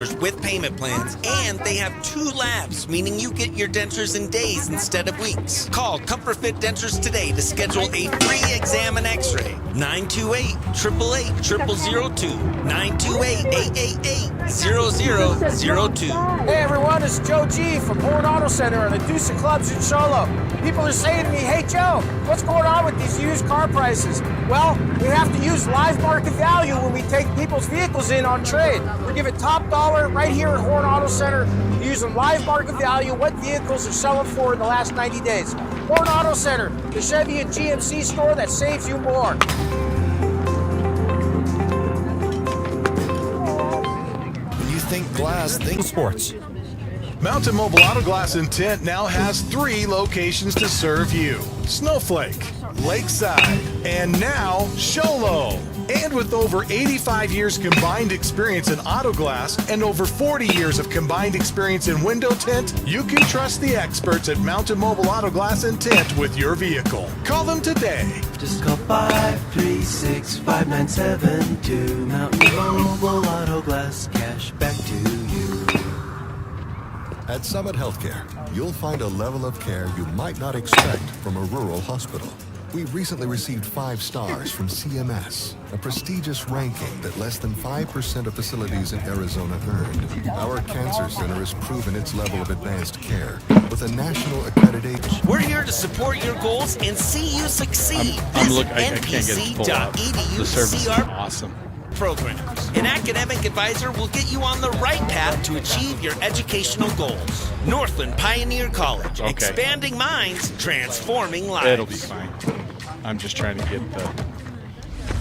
with payment plans, and they have 2 labs, meaning you get your dentures in days instead of weeks. Call Comfort Fit Dentures today to schedule a free exam and x-ray. 928-888-0002. 928-888-0002. Hey everyone, it's Joe G from Horn Auto Center and the Deuce Clubs in Charlotte. People are saying to me, hey Joe, what's going on with these used car prices? Well, we have to use live market value when we take people's vehicles in on trade. We're giving top dollar right here at Horn Auto Center, using live market value, what vehicles are selling for in the last 90 days. Horn Auto Center, the Chevy and GMC store that saves you more. When you think glass, think sports. Mountain Mobile Auto Glass and Tint now has 3 locations to serve you: Snowflake, Lakeside, and now Sholo. And with over 85 years combined experience in auto glass and over 40 years of combined experience in window tint, you can trust the experts at Mountain Mobile Auto Glass and Tint with your vehicle. Call them today. Just call 536-5972. Mountain Mobile Auto Glass, cash back to you. At Summit Healthcare, you'll find a level of care you might not expect from a rural hospital. We recently received 5 stars from CMS, a prestigious ranking that less than 5% of facilities in Arizona earned. Our cancer center has proven its level of advanced care with a national accreditation. We're here to support your goals and see you succeed. I can't get it pulled up. The service is awesome. Programs. An academic advisor will get you on the right path to achieve your educational goals. Northland Pioneer College. Okay. Expanding minds, transforming lives. It'll be fine. I'm just trying to get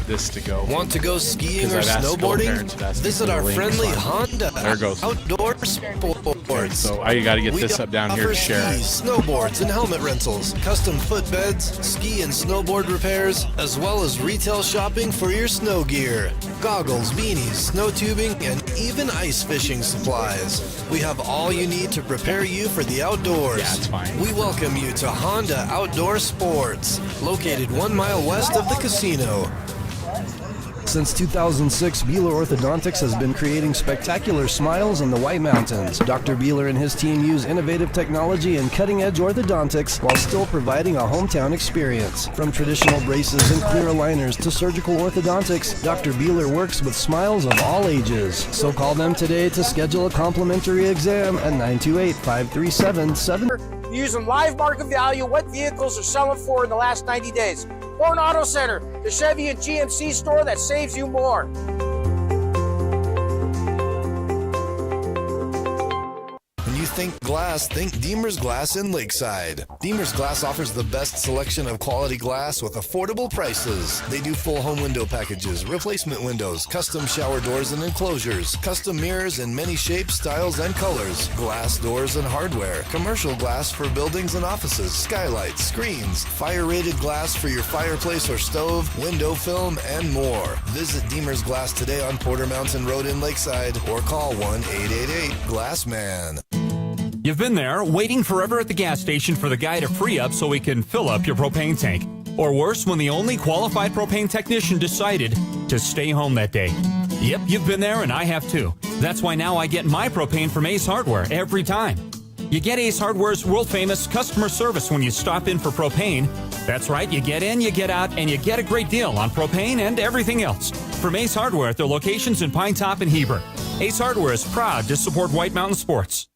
this to go. Want to go skiing or snowboarding? Visit our friendly Honda Outdoor Sports. So I got to get this up down here to share. Skis, snowboards, and helmet rentals, custom footbeds, ski and snowboard repairs, as well as retail shopping for your snow gear, goggles, beanies, snow tubing, and even ice fishing supplies. We have all you need to prepare you for the outdoors. Yeah, it's fine. We welcome you to Honda Outdoor Sports, located 1 mile west of the casino. Since 2006, Beeler Orthodontics has been creating spectacular smiles in the White Mountains. Dr. Beeler and his team use innovative technology and cutting-edge orthodontics while still providing a hometown experience. From traditional braces and clear aligners to surgical orthodontics, Dr. Beeler works with smiles of all ages. So call them today to schedule a complimentary exam at 928-537-7. Using live market value, what vehicles are selling for in the last 90 days. Horn Auto Center, the Chevy and GMC store that saves you more. When you think glass, think Deemer's Glass in Lakeside. Deemer's Glass offers the best selection of quality glass with affordable prices. They do full home window packages, replacement windows, custom shower doors and enclosures, custom mirrors in many shapes, styles, and colors, glass doors and hardware, commercial glass for buildings and offices, skylights, screens, fire-rated glass for your fireplace or stove, window film, and more. Visit Deemer's Glass today on Porter Mountain Road in Lakeside or call 1-888-GLASSMAN. You've been there, waiting forever at the gas station for the guy to free up so he can fill up your propane tank. Or worse, when the only qualified propane technician decided to stay home that day. Yep, you've been there and I have too. That's why now I get my propane from Ace Hardware every time. You get Ace Hardware's world-famous customer service when you stop in for propane. That's right, you get in, you get out, and you get a great deal on propane and everything else. From Ace Hardware at their locations in Pine Top and Heber. Ace Hardware is proud to support White Mountain sports.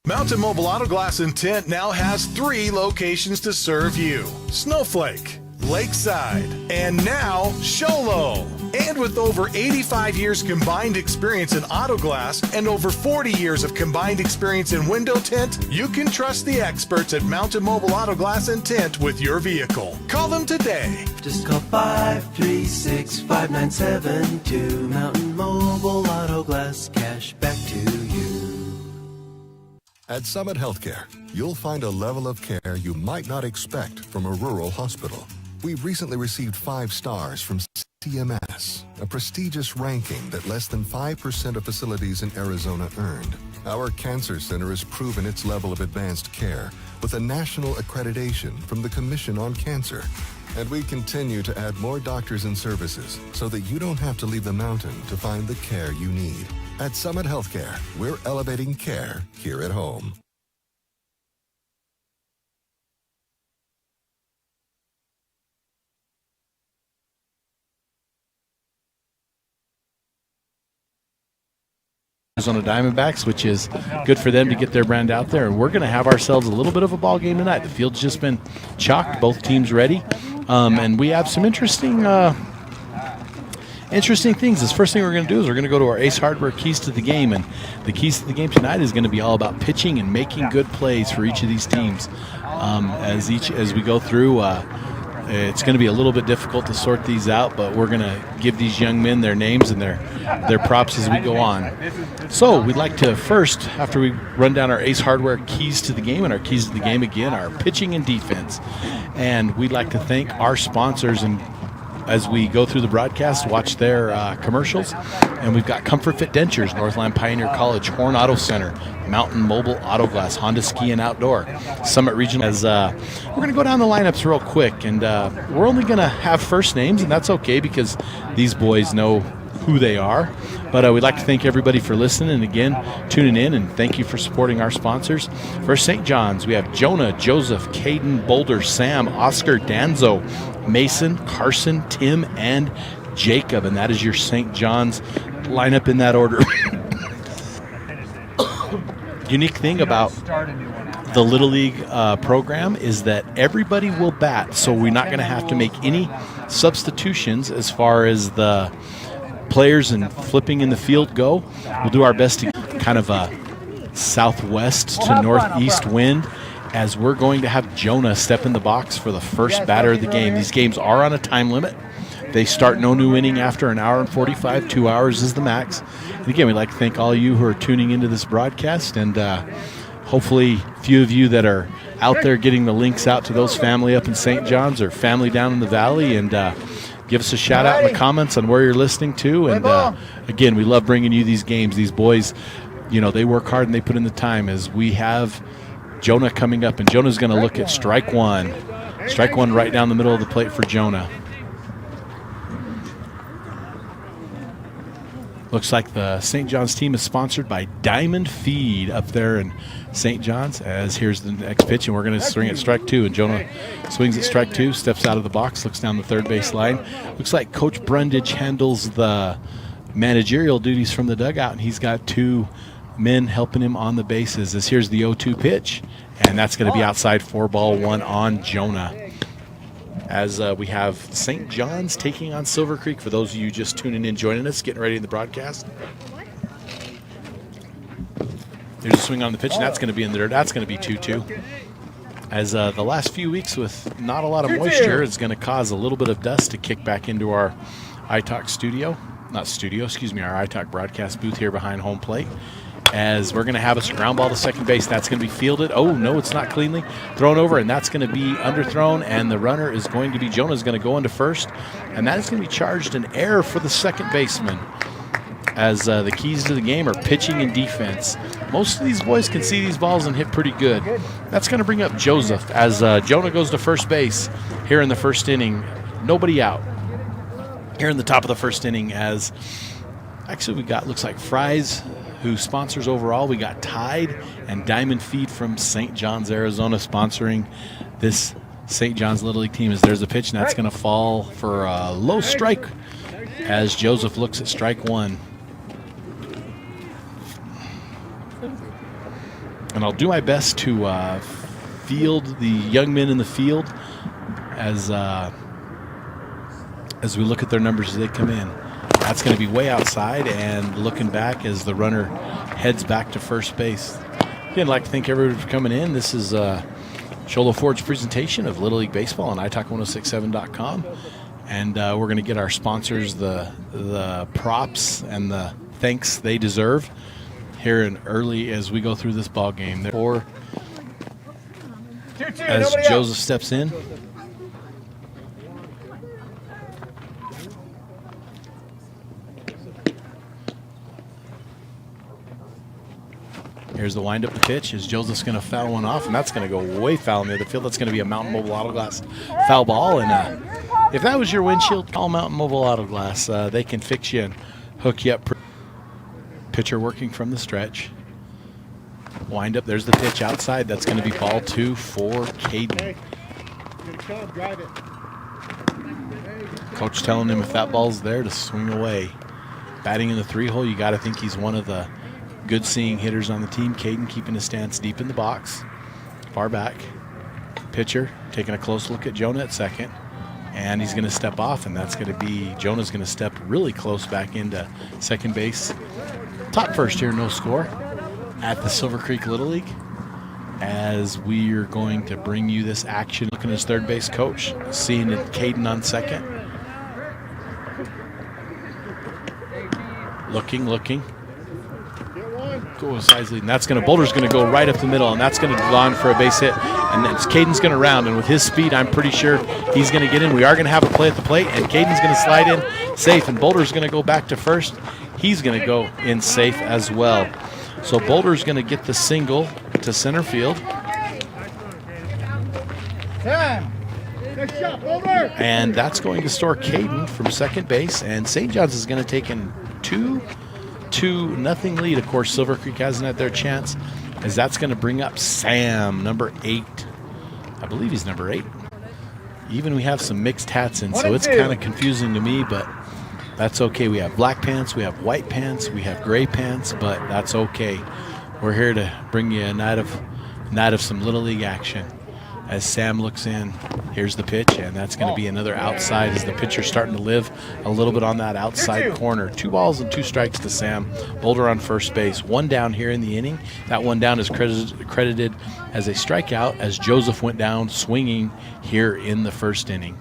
Mountain Mobile Auto Glass and Tint now has 3 locations to serve you: Snowflake, Lakeside, and now Sholo. And with over 85 years combined experience in auto glass and over 40 years of combined experience in window tint, you can trust the experts at Mountain Mobile Auto Glass and Tint with your vehicle. Call them today. Just call 536-5972. Mountain Mobile Auto Glass, cash back to you. At Summit Healthcare, you'll find a level of care you might not expect from a rural hospital. We recently received 5 stars from CMS, a prestigious ranking that less than 5% of facilities in Arizona earned. Our cancer center has proven its level of advanced care with a national accreditation from the Commission on Cancer. And we continue to add more doctors and services so that you don't have to leave the mountain to find the care you need. At Summit Healthcare, we're elevating care here at home. Arizona Diamondbacks, which is good for them to get their brand out there. And we're going to have ourselves a little bit of a ball game tonight. The field's just been chalked, both teams ready. And we have some interesting things. This first thing we're going to do is we're going to go to our Ace Hardware Keys to the Game. And the keys to the game tonight is going to be all about pitching and making good plays for each of these teams. As we go through, it's going to be a little bit difficult to sort these out, but we're going to give these young men their names and their props as we go on. So we'd like to first, after we run down our Ace Hardware Keys to the Game, and our keys to the game again are pitching and defense. And we'd like to thank our sponsors, and as we go through the broadcast, watch their commercials. And we've got Comfort Fit Dentures, Northland Pioneer College, Horn Auto Center, Mountain Mobile Auto Glass, Honda Ski and Outdoor, Summit Regional. As we're going to go down the lineups real quick, and we're only going to have first names, and that's okay because these boys know who they are. But we'd like to thank everybody for listening, and again, tuning in, and thank you for supporting our sponsors. First, St. John's, we have Jonah, Joseph, Caden, Boulder, Sam, Oscar, Danzo, Mason, Carson, Tim, and Jacob, and that is your St. John's lineup in that order. Unique thing about the Little League program is that everybody will bat, so we're not going to have to make any substitutions as far as the players and flipping in the field go. We'll do our best to kind of a southwest to northeast wind, as we're going to have Jonah step in the box for the first batter of the game. These games are on a time limit. They start no new inning after an hour and 45. 2 hours is the max. And again, we'd like to thank all you who are tuning into this broadcast, and hopefully a few of you that are out there getting the links out to those family up in St. John's or family down in the valley, and give us a shout out in the comments on where you're listening to. And again, we love bringing you these games. These boys, you know, they work hard and they put in the time. As we have Jonah coming up, and Jonah's going to look at strike one. Strike one right down the middle of the plate for Jonah. Looks like the St. John's team is sponsored by Diamond Feed up there in St. John's. As here's the next pitch, and we're going to swing at strike two. And Jonah swings at strike two, steps out of the box, looks down the third base line. Looks like Coach Brundage handles the managerial duties from the dugout, and he's got two men helping him on the bases. As here's the 0-2 pitch, and that's going to be outside, 4-1 on Jonah. As we have St. John's taking on Silver Creek. For those of you just tuning in, joining us, getting ready in the broadcast. There's a swing on the pitch, and that's going to be in there. That's going to be 2-2. As the last few weeks with not a lot of moisture, it's going to cause a little bit of dust to kick back into our iTalk studio. Not studio, excuse me, our iTalk broadcast booth here behind home plate. As we're going to have a ground ball to second base. That's going to be fielded. Oh, no, it's not cleanly thrown over, and that's going to be underthrown, and the runner is going to be, Jonah's going to go into first, and that is going to be charged an error for the second baseman. As the keys to the game are pitching and defense. Most of these boys can see these balls and hit pretty good. That's going to bring up Joseph as Jonah goes to first base here in the first inning. Nobody out here in the top of the first inning. As actually we got, looks like Fry's, who sponsors overall. We got Tide and Diamond Feed from St. John's, Arizona, sponsoring this St. John's Little League team. As there's a pitch, and that's going to fall for a low strike as Joseph looks at strike one. And I'll do my best to field the young men in the field as we look at their numbers as they come in. That's going to be way outside, and looking back as the runner heads back to first base. Again, I'd like to thank everybody for coming in. This is Sholo Ford's presentation of Little League Baseball on italk1067.com. And we're going to get our sponsors the props and the thanks they deserve here in early as we go through this ball game. Therefore, as Joseph steps in. Here's the windup to pitch as Joseph's going to foul one off, and that's going to go way foul near the field. That's going to be a Mountain Mobile Auto Glass foul ball. And if that was your windshield, call Mountain Mobile Auto Glass. They can fix you and hook you up. Pitcher working from the stretch. Wind up, there's the pitch outside. That's going to be ball 2 for Caden. Coach telling him if that ball's there to swing away. Batting in the 3-hole, you got to think he's one of the good seeing hitters on the team. Caden keeping his stance deep in the box, far back. Pitcher taking a close look at Jonah at second, and he's going to step off, and that's going to be, Jonah's going to step really close back into second base. Top first here, no score at the Silver Creek Little League, as we are going to bring you this action. Looking at his third base coach, seeing it, Caden on second. Looking. Goes size lead, and that's going to, Boulder's going to go right up the middle, and that's going to on for a base hit. And then Caden's going to round, and with his speed, I'm pretty sure he's going to get in. We are going to have a play at the plate, and Caden's going to slide in safe, and Boulder's going to go back to first. He's going to go in safe as well. So Boulder's going to get the single to center field. And that's going to store Caden from second base, and St. John's is going to take in 2-0 lead. Of course, Silver Creek hasn't had their chance, as that's going to bring up Sam, number 8. I believe he's number 8. Even we have some mixed hats in, so it's kind of confusing to me, but that's okay. We have black pants, we have white pants, we have gray pants, but that's okay. We're here to bring you a night of some Little League action. As Sam looks in, here's the pitch, and that's going to be another outside, as the pitcher's starting to live a little bit on that outside corner. 2 balls and 2 strikes to Sam. Boulder on first base. 1 down here in the inning. That 1 down is credited as a strikeout, as Joseph went down swinging here in the first inning.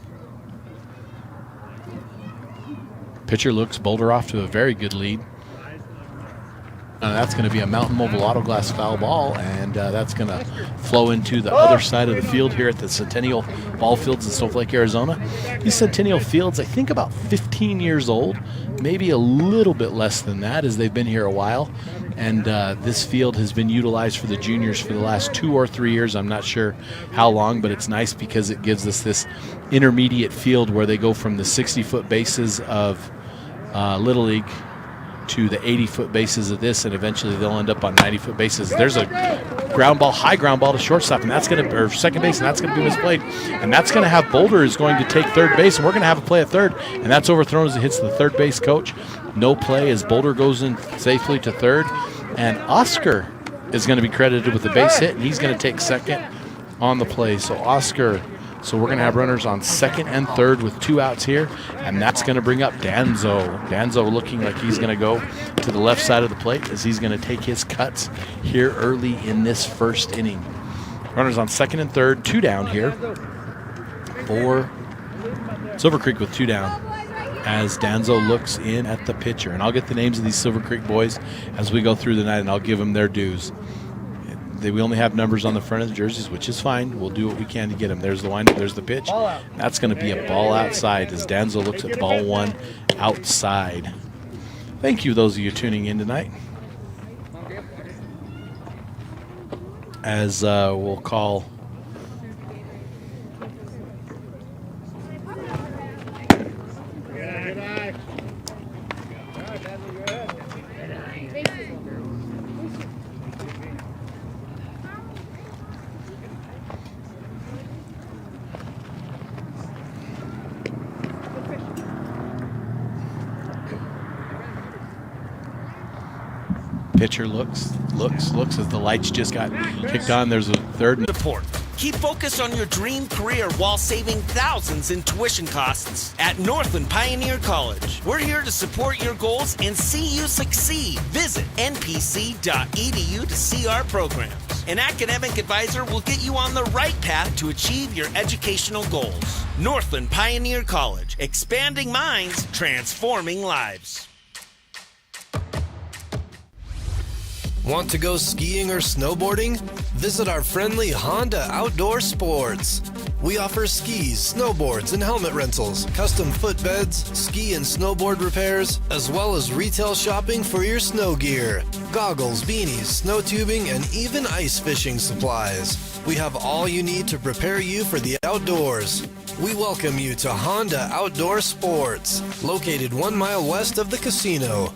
Pitcher looks Boulder off to a very good lead. That's going to be a Mountain Mobile Auto Glass foul ball, and that's going to flow into the other side of the field here at the Centennial Ball Fields in Snowflake, Arizona. These Centennial Fields, I think about 15 years old, maybe a little bit less than that, as they've been here a while. And this field has been utilized for the juniors for the last 2 or 3 years. I'm not sure how long, but it's nice because it gives us this intermediate field where they go from the 60-foot bases of Little League to the 80-foot bases of this, and eventually they'll end up on 90-foot bases. There's a high ground ball to shortstop, and that's going to, or second base, and that's going to be misplayed. And that's going to have Boulder is going to take third base, and we're going to have a play at third, and that's overthrown as it hits the third base coach. No play as Boulder goes in safely to third, and Oscar is going to be credited with the base hit, and he's going to take second on the play. So we're going to have runners on second and third with 2 outs here, and that's going to bring up Danzo. Danzo looking like he's going to go to the left side of the plate, as he's going to take his cuts here early in this first inning. Runners on second and third, 2 down here for Silver Creek with 2 down, as Danzo looks in at the pitcher. And I'll get the names of these Silver Creek boys as we go through the night, and I'll give them their dues. We only have numbers on the front of the jerseys, which is fine. We'll do what we can to get them. There's the windup. There's the pitch. That's going to be a ball outside, as Danzo looks at ball 1 outside. Thank you, those of you tuning in tonight. As we'll call pitcher looks as the lights just got kicked on. There's a third. Support. Keep focused on your dream career while saving thousands in tuition costs at Northland Pioneer College. We're here to support your goals and see you succeed. Visit npc.edu to see our programs. An academic advisor will get you on the right path to achieve your educational goals. Northland Pioneer College, expanding minds, transforming lives. Want to go skiing or snowboarding? Visit our friendly Honda Outdoor Sports. We offer skis, snowboards, and helmet rentals, custom footbeds, ski and snowboard repairs, as well as retail shopping for your snow gear, goggles, beanies, snow tubing, and even ice fishing supplies. We have all you need to prepare you for the outdoors. We welcome you to Honda Outdoor Sports, located 1 mile west of the casino.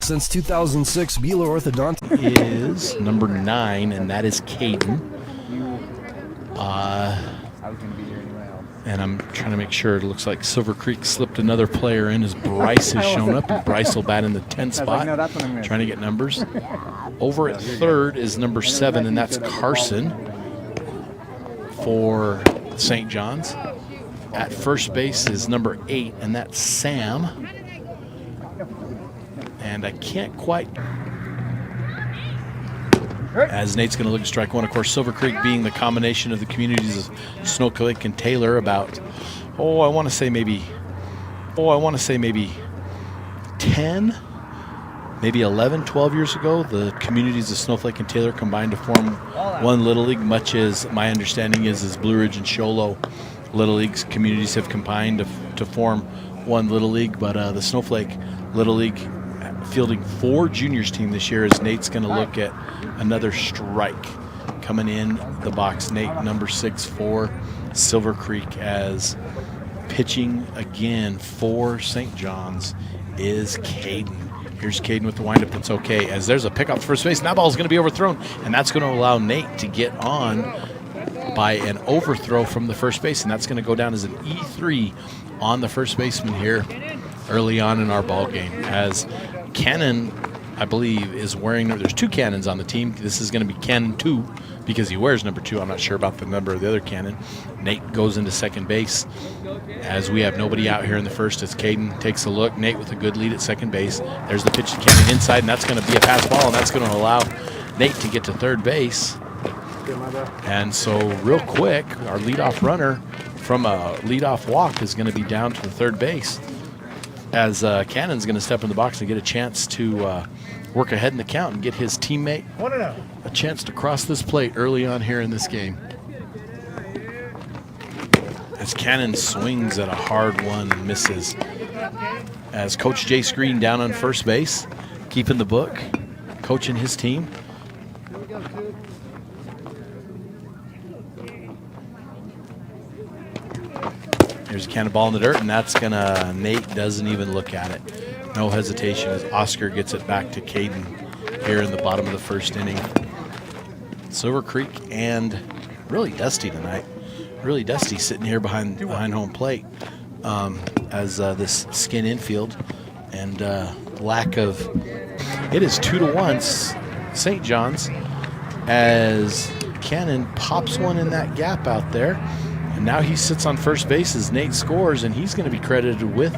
Since 2006, Beeler Orthodontics is number 9, and that is Caden. And I'm trying to make sure. It looks like Silver Creek slipped another player in as Bryce has shown up. And Bryce will bat in the 10 spot, trying to get numbers. Over at third is number 7, and that's Carson for St. John's. At first base is number 8, and that's Sam. And I can't quite, as Nate's going to look at strike one. Of course, Silver Creek being the combination of the communities of Snowflake and Taylor about, I want to say maybe 10, maybe 11, 12 years ago, the communities of Snowflake and Taylor combined to form one Little League, much as my understanding is Blue Ridge and Show Low Little League's communities have combined to form one Little League. But the Snowflake Little League fielding 4 juniors team this year, as Nate's going to look at another strike coming in the box. Nate, number 6 for Silver Creek, as pitching again for St. John's is Caden. Here's Caden with the windup. That's okay, as there's a pick off first base. And that ball is going to be overthrown, and that's going to allow Nate to get on by an overthrow from the first base, and that's going to go down as an E3 on the first baseman here early on in our ball game. As Cannon, I believe, is wearing, there's 2 Cannons on the team. This is going to be Cannon 2 because he wears number 2. I'm not sure about the number of the other Cannon. Nate goes into second base as we have nobody out here in the first, as Caden takes a look. Nate with a good lead at second base. There's the pitch to Cannon inside, and that's going to be a pass ball, and that's going to allow Nate to get to third base. And so real quick, our leadoff runner from a leadoff walk is going to be down to the third base, as Cannon's going to step in the box and get a chance to work ahead in the count and get his teammate a chance to cross this plate early on here in this game. As Cannon swings at a hard one and misses. As Coach Jay Screen down on first base, keeping the book, coaching his team. Here's a cannonball in the dirt, and that's gonna, Nate doesn't even look at it. No hesitation as Oscar gets it back to Caden here in the bottom of the first inning. Silver Creek, and really dusty tonight. Really dusty sitting here behind home plate, as this skin infield and lack of. It is 2-1 St. John's, as Cannon pops one in that gap out there. And now he sits on first base as Nate scores, and he's going to be credited with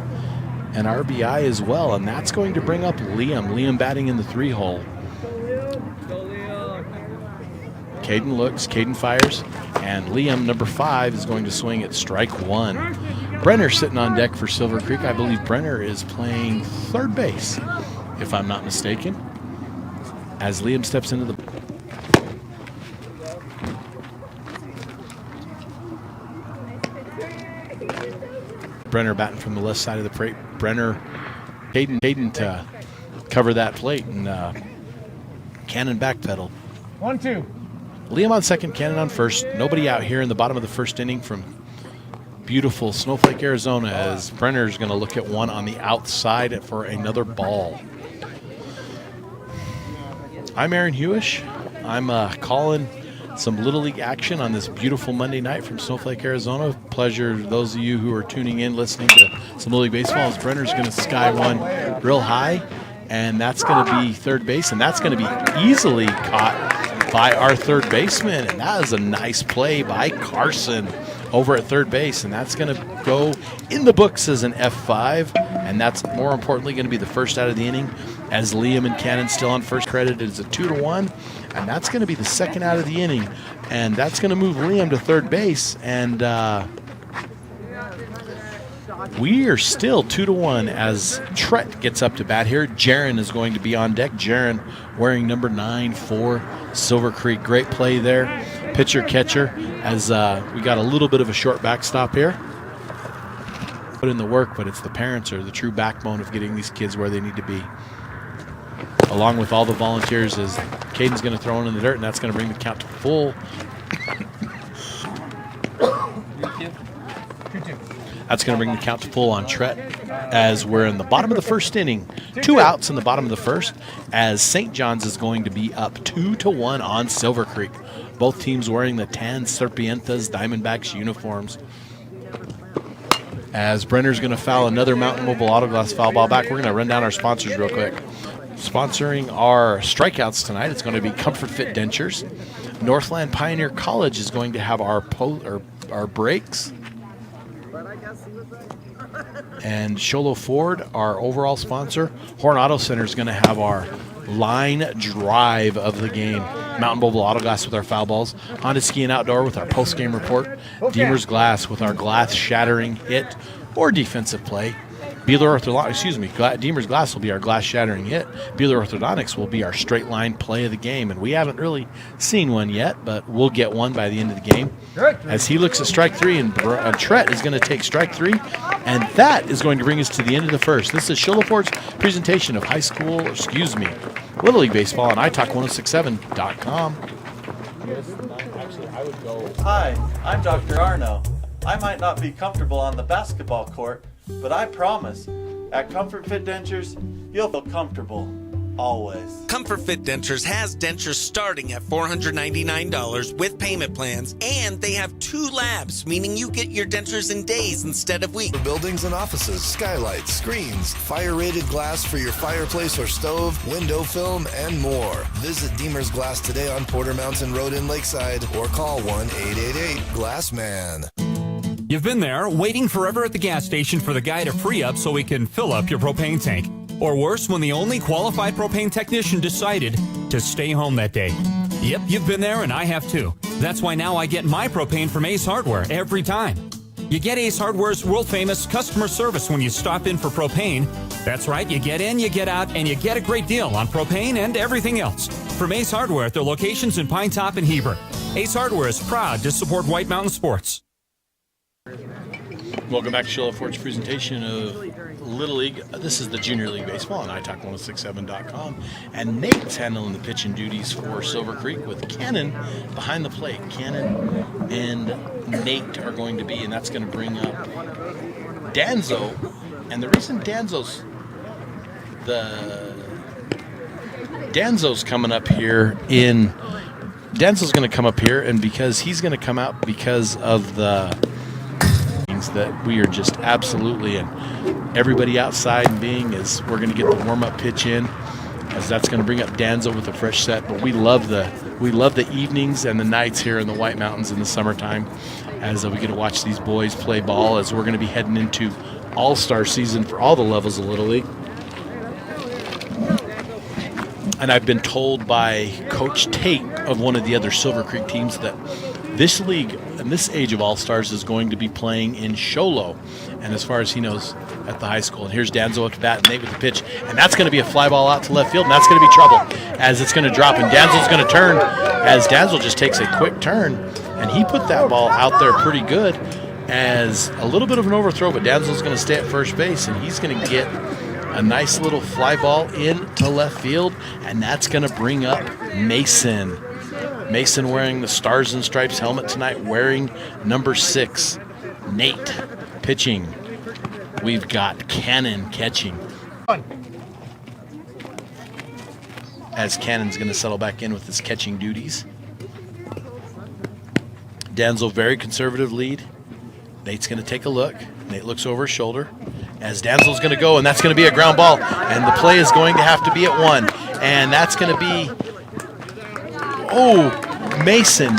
an RBI as well. And that's going to bring up Liam. Liam batting in the 3-hole. Caden looks, Caden fires, and Liam, number 5, is going to swing at strike 1. Brenner sitting on deck for Silver Creek. I believe Brenner is playing third base, if I'm not mistaken, as Liam steps into the Brenner batting from the left side of the plate. Brenner, Caden to cover that plate, and Cannon backpedaled. 1-2. Liam on second, Cannon on first. Nobody out here in the bottom of the first inning from beautiful Snowflake, Arizona, as Brenner's going to look at one on the outside for another ball. I'm Aaron Hewish. I'm calling some Little League action on this beautiful Monday night from Snowflake, Arizona. Pleasure to those of you who are tuning in, listening to some Little League baseball, as Brenner's going to sky one real high, and that's going to be third base, and that's going to be easily caught by our third baseman, and that is a nice play by Carson over at third base, and that's going to go in the books as an F5, and that's more importantly going to be the first out of the inning, as Liam and Cannon still on first, credited as a 2-1, and that's going to be the second out of the inning, and that's going to move Liam to third base, and we are still 2-1 as Tret gets up to bat here. Jaron is going to be on deck. Jaron wearing number 9 for Silver Creek. Great play there, pitcher catcher, as we got a little bit of a short backstop here. Put in the work, but it's the parents are the true backbone of getting these kids where they need to be, along with all the volunteers, as Caden's going to throw it in the dirt, and that's going to bring the count to full. That's going to bring the count to full on Tret as we're in the bottom of the first inning. 2 outs in the bottom of the first as St. John's is going to be up 2-1 on Silver Creek. Both teams wearing the tan Serpientas Diamondbacks uniforms. As Brenner's going to foul another Mountain Mobile Autoglass foul ball back, we're going to run down our sponsors real quick. Sponsoring our strikeouts tonight, it's going to be Comfort Fit Dentures. Northland Pioneer College is going to have our breaks. And Sholo Ford, our overall sponsor. Horn Auto Center is going to have our line drive of the game. Mountain Mobile Autoglass with our foul balls. Honda Ski and Outdoor with our post-game report. Deemer's Glass with our glass-shattering hit or defensive play. Deemer's Glass will be our glass-shattering hit. Beeler Orthodontics will be our straight-line play of the game. And we haven't really seen one yet, but we'll get one by the end of the game. As he looks at strike 3, and Tret is going to take strike 3, and that is going to bring us to the end of the first. This is Sholo Ford's presentation of Little League Baseball on iTalk1067.com. Hi, I'm Dr. Arno. I might not be comfortable on the basketball court, but I promise, at Comfort Fit Dentures, you'll feel comfortable, always. Comfort Fit Dentures has dentures starting at $499 with payment plans, and they have 2 labs, meaning you get your dentures in days instead of weeks. For buildings and offices, skylights, screens, fire-rated glass for your fireplace or stove, window film, and more. Visit Deemer's Glass today on Porter Mountain Road in Lakeside or call 1-888-GLASSMAN. You've been there, waiting forever at the gas station for the guy to free up so he can fill up your propane tank. Or worse, when the only qualified propane technician decided to stay home that day. Yep, you've been there, and I have too. That's why now I get my propane from Ace Hardware every time. You get Ace Hardware's world-famous customer service when you stop in for propane. That's right, you get in, you get out, and you get a great deal on propane and everything else. From Ace Hardware at their locations in Pine Top and Heber. Ace Hardware is proud to support White Mountain Sports. Welcome back to Sholo Ford's presentation of Little League. This is the Junior League Baseball on iTalk1067.com. And Nate's handling the pitching duties for Silver Creek with Cannon behind the plate. Cannon and Nate are going to be, and that's going to bring up Danzo. And the reason Danzo's coming up here Danzo's going to come up here, and because he's going to come out because of the that we are just absolutely, and everybody outside we're going to get the warm-up pitch in, as that's going to bring up Danzo with a fresh set. But we love the evenings and the nights here in the White Mountains in the summertime, as we get to watch these boys play ball, as we're going to be heading into all-star season for all the levels of Little League. And I've been told by Coach Tate of one of the other Silver Creek teams that this league and this age of all-stars is going to be playing in Sholo, and as far as he knows, at the high school. And here's Danzo up to bat, and Nate with the pitch, and that's going to be a fly ball out to left field, and that's going to be trouble as it's going to drop, and Danzo's going to turn, as Danzo just takes a quick turn, and he put that ball out there pretty good as a little bit of an overthrow, but Danzo's going to stay at first base, and he's going to get a nice little fly ball into left field, and that's going to bring up Mason. Mason wearing the Stars and Stripes helmet tonight, wearing number 6. Nate pitching. We've got Cannon catching. As Cannon's going to settle back in with his catching duties. Danzo, very conservative lead. Nate's going to take a look. Nate looks over his shoulder as Danzo's going to go, and that's going to be a ground ball. And the play is going to have to be at 1. And that's going to be, Mason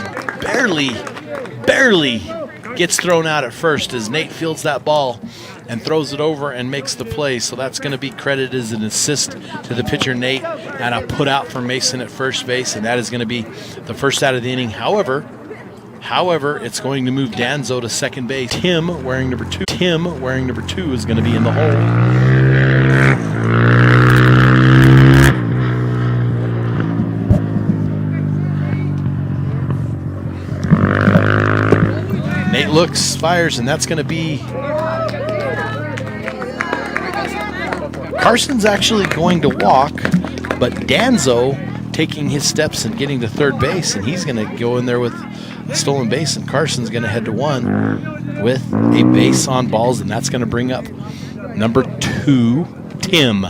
barely gets thrown out at first as Nate fields that ball and throws it over and makes the play. So that's going to be credited as an assist to the pitcher, Nate, and a put out for Mason at first base, and that is going to be the first out of the inning. However, it's going to move Danzo to second base. Tim, wearing number 2, is going to be in the hole. Nate looks, fires, and that's going to be... Carson's actually going to walk, but Danzo taking his steps and getting to third base, and he's going to go in there with a stolen base, and Carson's going to head to one with a base on balls, and that's going to bring up number 2, Tim.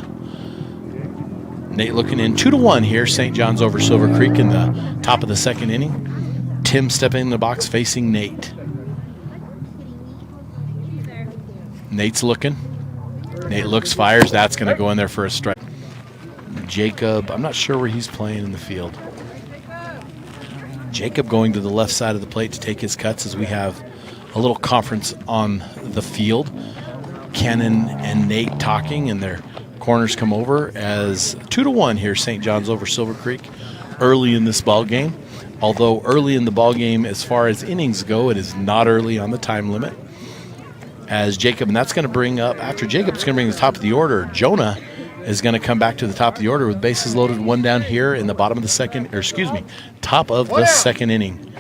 Nate looking in 2-1 here. St. John's over Silver Creek in the top of the second inning. Tim stepping in the box facing Nate. Nate's looking. Nate looks, fires. That's going to go in there for a strike. Jacob, I'm not sure where he's playing in the field. Jacob going to the left side of the plate to take his cuts as we have a little conference on the field. Cannon and Nate talking, and their corners come over as 2-1 here. St. John's over Silver Creek early in this ball game. Although early in the ball game as far as innings go, it is not early on the time limit. As Jacob, and that's going to bring up, after Jacob, it's going to bring the top of the order. Jonah is going to come back to the top of the order with bases loaded, one down here in the bottom of the second, or excuse me, top of the second inning,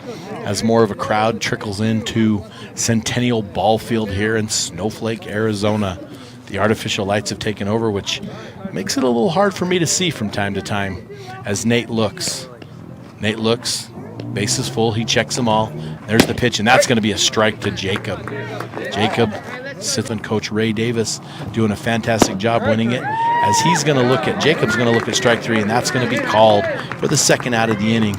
as more of a crowd trickles into Centennial Ball Field here in Snowflake, Arizona. The artificial lights have taken over, which makes it a little hard for me to see from time to time as Nate looks. Nate looks, base is full, he checks them all. There's the pitch, and that's going to be a strike to Jacob. Jacob, Sithland coach Ray Davis doing a fantastic job winning it, as he's going to look at, Jacob's going to look at strike 3, and that's going to be called for the second out of the inning.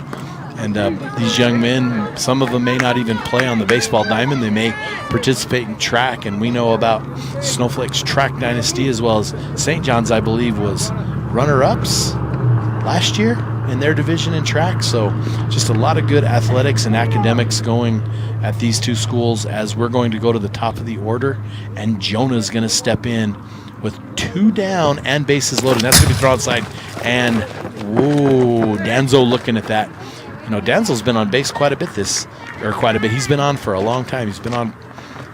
And these young men, some of them may not even play on the baseball diamond. They may participate in track, and we know about Snowflake's track dynasty, as well as St. John's, I believe, was runner-ups last year in their division in track. So just a lot of good athletics and academics going at these two schools, as we're going to go to the top of the order, and Jonah's going to step in with 2 down and bases loaded. That's going to be thrown outside, and whoa, Danzo looking at that. You know, Danzo's been on base quite a bit He's been on for a long time.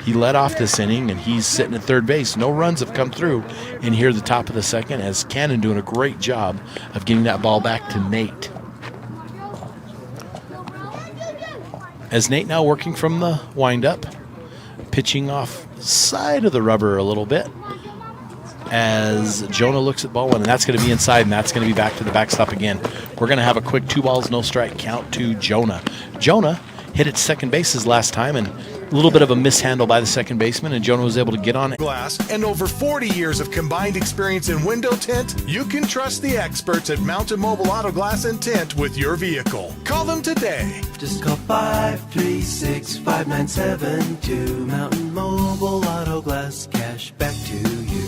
He led off this inning, and he's sitting at third base. No runs have come through in here, the top of the second, as Cannon doing a great job of getting that ball back to Nate. As Nate now working from the windup, pitching off side of the rubber a little bit, as Jonah looks at ball 1, and that's going to be inside, and that's going to be back to the backstop again. We're going to have a quick 2 balls, no strike count to Jonah. Jonah hit at second bases last time, and a little bit of a mishandle by the second baseman, and Jonah was able to get on it. Glass and over 40 years of combined experience in window tint, you can trust the experts at Mountain Mobile Auto Glass and Tint with your vehicle. Call them today. Just call 536-5972. Mountain Mobile Auto Glass, cash back to you.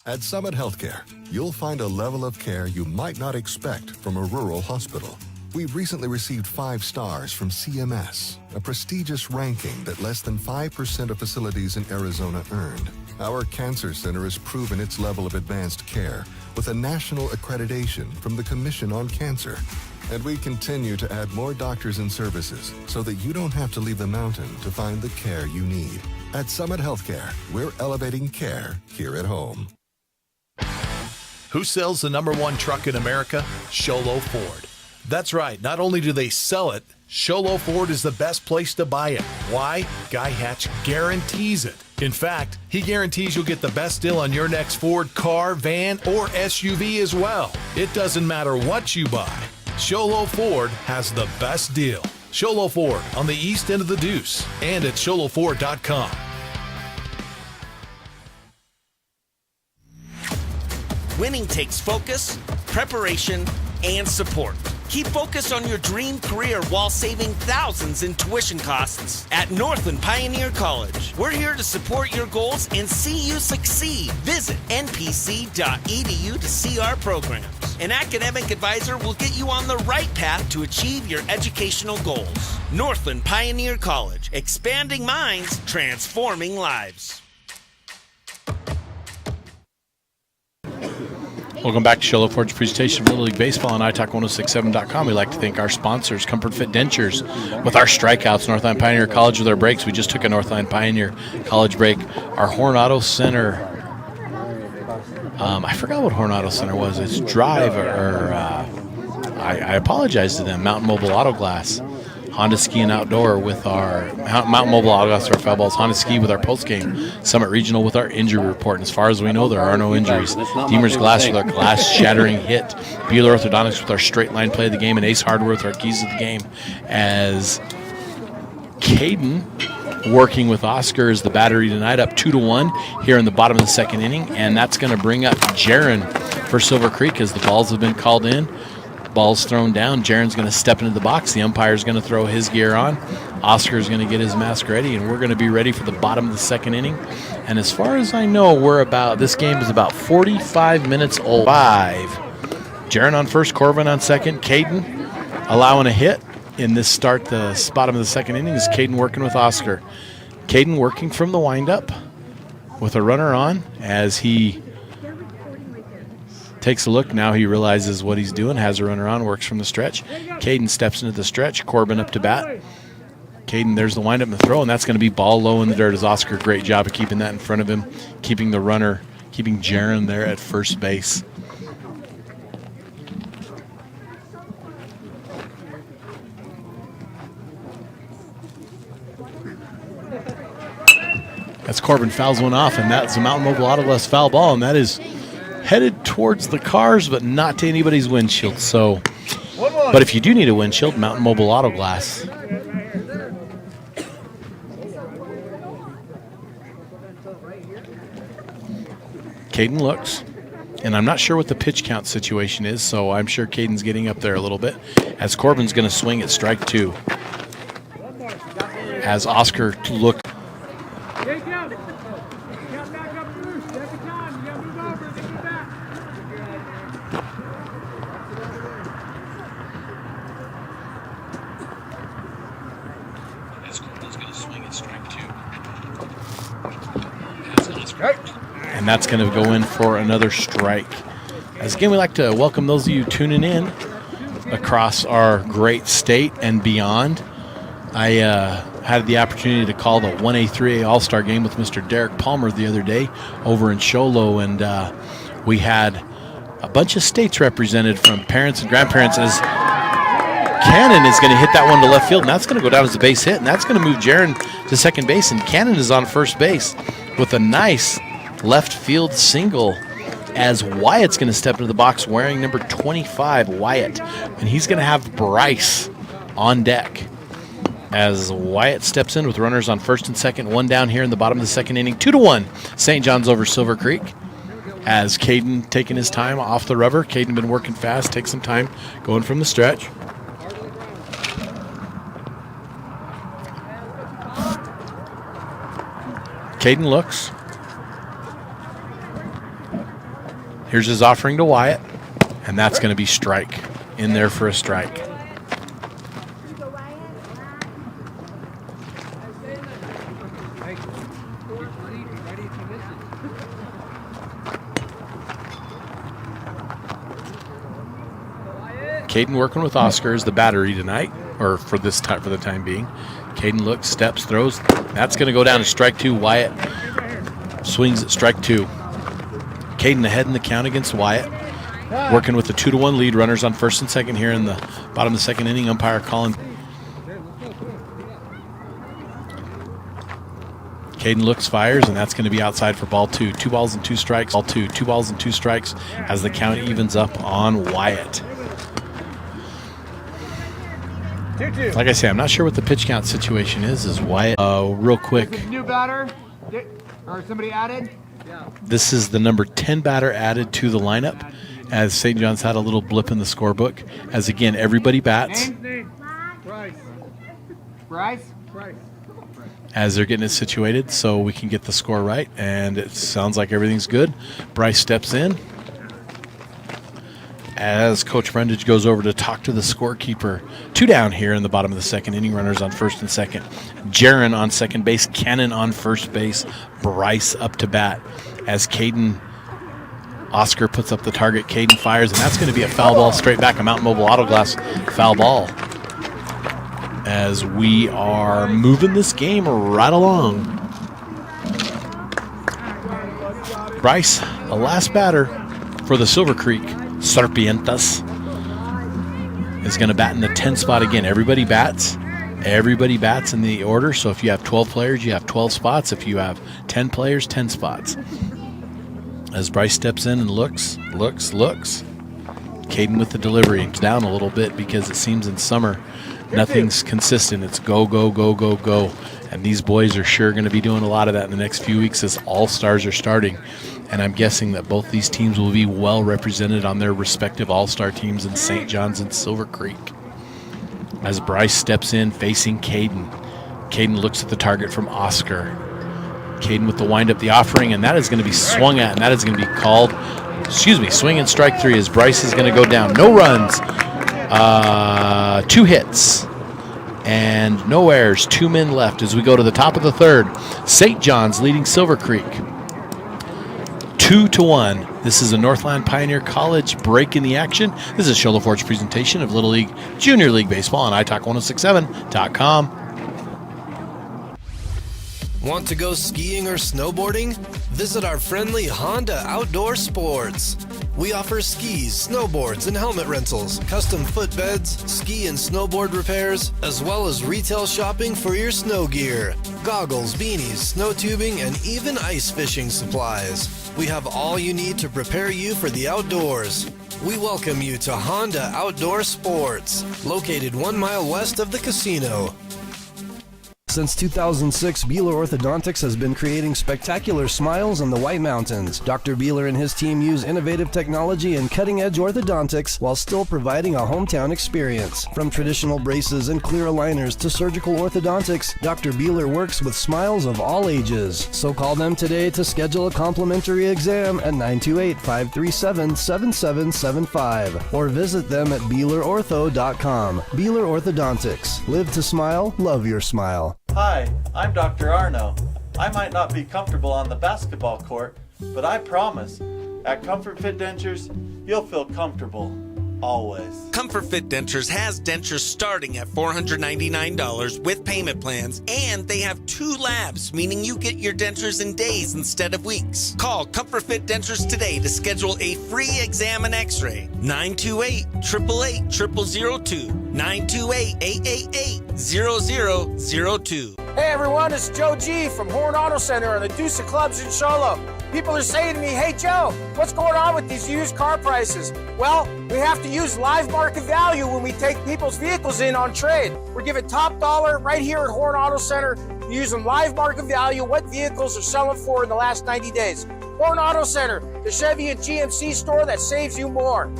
At Summit Healthcare, you'll find a level of care you might not expect from a rural hospital. We've recently received 5 stars from CMS, a prestigious ranking that less than 5% of facilities in Arizona earned. Our cancer center has proven its level of advanced care with a national accreditation from the Commission on Cancer. And we continue to add more doctors and services so that you don't have to leave the mountain to find the care you need. At Summit Healthcare, we're elevating care here at home. Who sells the #1 truck in America? Sholo Ford. That's right, not only do they sell it, Sholo Ford is the best place to buy it. Why? Guy Hatch guarantees it. In fact, he guarantees you'll get the best deal on your next Ford car, van, or SUV as well. It doesn't matter what you buy, Sholo Ford has the best deal. Sholo Ford on the east end of the Deuce and at sholoford.com. Winning takes focus, preparation, and support. Keep focused on your dream career while saving thousands in tuition costs at Northland Pioneer College. We're here to support your goals and see you succeed. Visit npc.edu to see our programs. An academic advisor will get you on the right path to achieve your educational goals. Northland Pioneer College, expanding minds, transforming lives. Welcome back to Sholo Ford's presentation of Little League Baseball on italk1067.com. We'd like to thank our sponsors, Comfort Fit Dentures, with our strikeouts, Northline Pioneer College with our breaks. We just took a Northline Pioneer College break. Our Horn Auto Center, I forgot what Horn Auto Center was. It's Drive, or I apologize to them, Mountain Mobile Auto Glass. Honda Ski and Outdoor with our Mountain Mobile Auto Glass, our foul balls. Honda Ski with our post-game. Summit Regional with our injury report. And as far as we know, there are no injuries. Deemer's Glass with our glass-shattering hit. Bueller Orthodontics with our straight-line play of the game. And Ace Hardware with our keys of the game. As Caden working with Oscar as the battery tonight, up 2-1 here in the bottom of the second inning. And that's going to bring up Jaron for Silver Creek as the balls have been called in. Ball's thrown down. Jaron's going to step into the box. The umpire's going to throw his gear on. Oscar's going to get his mask ready, and we're going to be ready for the bottom of the second inning. And as far as I know, this game is about 45 minutes old. 5. Jaron on first, Corbin on second. Caden allowing a hit in this start, the bottom of the second inning, is Caden working with Oscar. Caden working from the windup with a runner on as he takes a look. Now he realizes what he's doing, has a runner on, works from the stretch. Caden steps into the stretch. Corbin up to bat. Caden, there's the windup and the throw, and that's going to be ball low in the dirt as Oscar. Great job of keeping that in front of him, keeping the runner, keeping Jaron there at first base. As Corbin fouls one off, and that's a Mountain Mobile Auto Glass foul ball, and that is headed towards the cars, but not to anybody's windshield. So, but if you do need a windshield, Mountain Mobile Auto Glass. Caden looks, and I'm not sure what the pitch count situation is, so I'm sure Caden's getting up there a little bit, as Corbin's going to swing at strike 2. As Oscar look. And that's going to go in for another strike. As again, we'd like to welcome those of you tuning in across our great state and beyond. I had the opportunity to call the 1A, 3A All-Star game with Mr. Derek Palmer the other day over in Show Low, and we had a bunch of states represented from parents and grandparents as Cannon is going to hit that one to left field, and that's going to go down as a base hit, and that's going to move Jaron to second base, and Cannon is on first base with a nice left field single as Wyatt's going to step into the box wearing number 25, Wyatt. And he's going to have Bryce on deck as Wyatt steps in with runners on first and second. One down here in the bottom of the second inning. 2-1, St. John's over Silver Creek. As Caden taking his time off the rubber. Caden been working fast, take some time going from the stretch. Caden looks. Here's his offering to Wyatt, and that's going to be strike. In there for a strike. Caden working with Oscar as the battery tonight, or for this time, for the time being. Caden looks, steps, throws. That's going to go down to strike 2. Wyatt swings at strike 2. Caden ahead in the count against Wyatt. Working with the 2-1 lead. Runners on first and second here in the bottom of the second inning. Umpire calling. Caden looks, fires, and that's going to be outside for ball 2. 2 balls and 2 strikes. Ball 2. 2 balls and 2 strikes as the count evens up on Wyatt. Like I say, I'm not sure what the pitch count situation is Wyatt. Real quick. New batter, or somebody added? This is the number 10 batter added to the lineup as St. John's had a little blip in the scorebook. As again, everybody bats. Bryce. As they're getting it situated so we can get the score right. And it sounds like everything's good. Bryce steps in as Coach Brundage goes over to talk to the scorekeeper. 2 down here in the bottom of the second inning. Runners on first and second. Jaron on second base. Cannon on first base. Bryce up to bat as Oscar puts up the target. Caden fires, and that's going to be a foul ball straight back. A Mountain Mobile Auto Glass foul ball as we are moving this game right along. Bryce, the last batter for the Silver Creek Serpientas, is going to bat in the 10 spot again. Everybody bats Everybody bats in the order, so if you have 12 players, you have 12 spots. If you have 10 players, 10 spots. As Bryce steps in and looks. Caden with the delivery. It's down a little bit because it seems in summer nothing's consistent. It's go, go, go, go, go. And these boys are sure going to be doing a lot of that in the next few weeks as all-stars are starting. And I'm guessing that both these teams will be well represented on their respective all-star teams in St. John's and Silver Creek. As Bryce steps in facing Caden. Caden looks at the target from Oscar. Caden with the wind up, the offering, and that is going to be swung at, and that is going to be called, swing and strike 3 as Bryce is going to go down. No runs, 2 hits, and no errors. 2 men left as we go to the top of the 3rd. St. John's leading Silver Creek 2-1. This is a Northland Pioneer College break in the action. This is Show LaForge's presentation of Little League, Junior League Baseball on iTalk1067.com. Want to go skiing or snowboarding? Visit our friendly Honda Outdoor Sports. We offer skis, snowboards, and helmet rentals, custom footbeds, ski and snowboard repairs, as well as retail shopping for your snow gear, goggles, beanies, snow tubing, and even ice fishing supplies. We have all you need to prepare you for the outdoors. We welcome you to Honda Outdoor Sports, located 1 mile west of the casino. Since 2006, Beeler Orthodontics has been creating spectacular smiles in the White Mountains. Dr. Beeler and his team use innovative technology and cutting-edge orthodontics while still providing a hometown experience. From traditional braces and clear aligners to surgical orthodontics, Dr. Beeler works with smiles of all ages. So call them today to schedule a complimentary exam at 928-537-7775 or visit them at BeelerOrtho.com. Beeler Orthodontics. Live to smile, love your smile. Hi, I'm Dr. Arno. I might not be comfortable on the basketball court, but I promise, at Comfort Fit Dentures, you'll feel comfortable, always. Comfort Fit Dentures has dentures starting at $499 with payment plans, and they have 2 labs, meaning you get your dentures in days instead of weeks. Call Comfort Fit Dentures today to schedule a free exam and x-ray. 928-888-0002. 928-888-0002. Hey everyone, it's Joe G from Horn Auto Center and the Deuce of Clubs in Sholo. People are saying to me, hey Joe, what's going on with these used car prices? Well, we have to use live market value when we take people's vehicles in on trade. We're giving top dollar right here at Horn Auto Center, using live market value, what vehicles are selling for in the last 90 days. Horn Auto Center, the Chevy and GMC store that saves you more.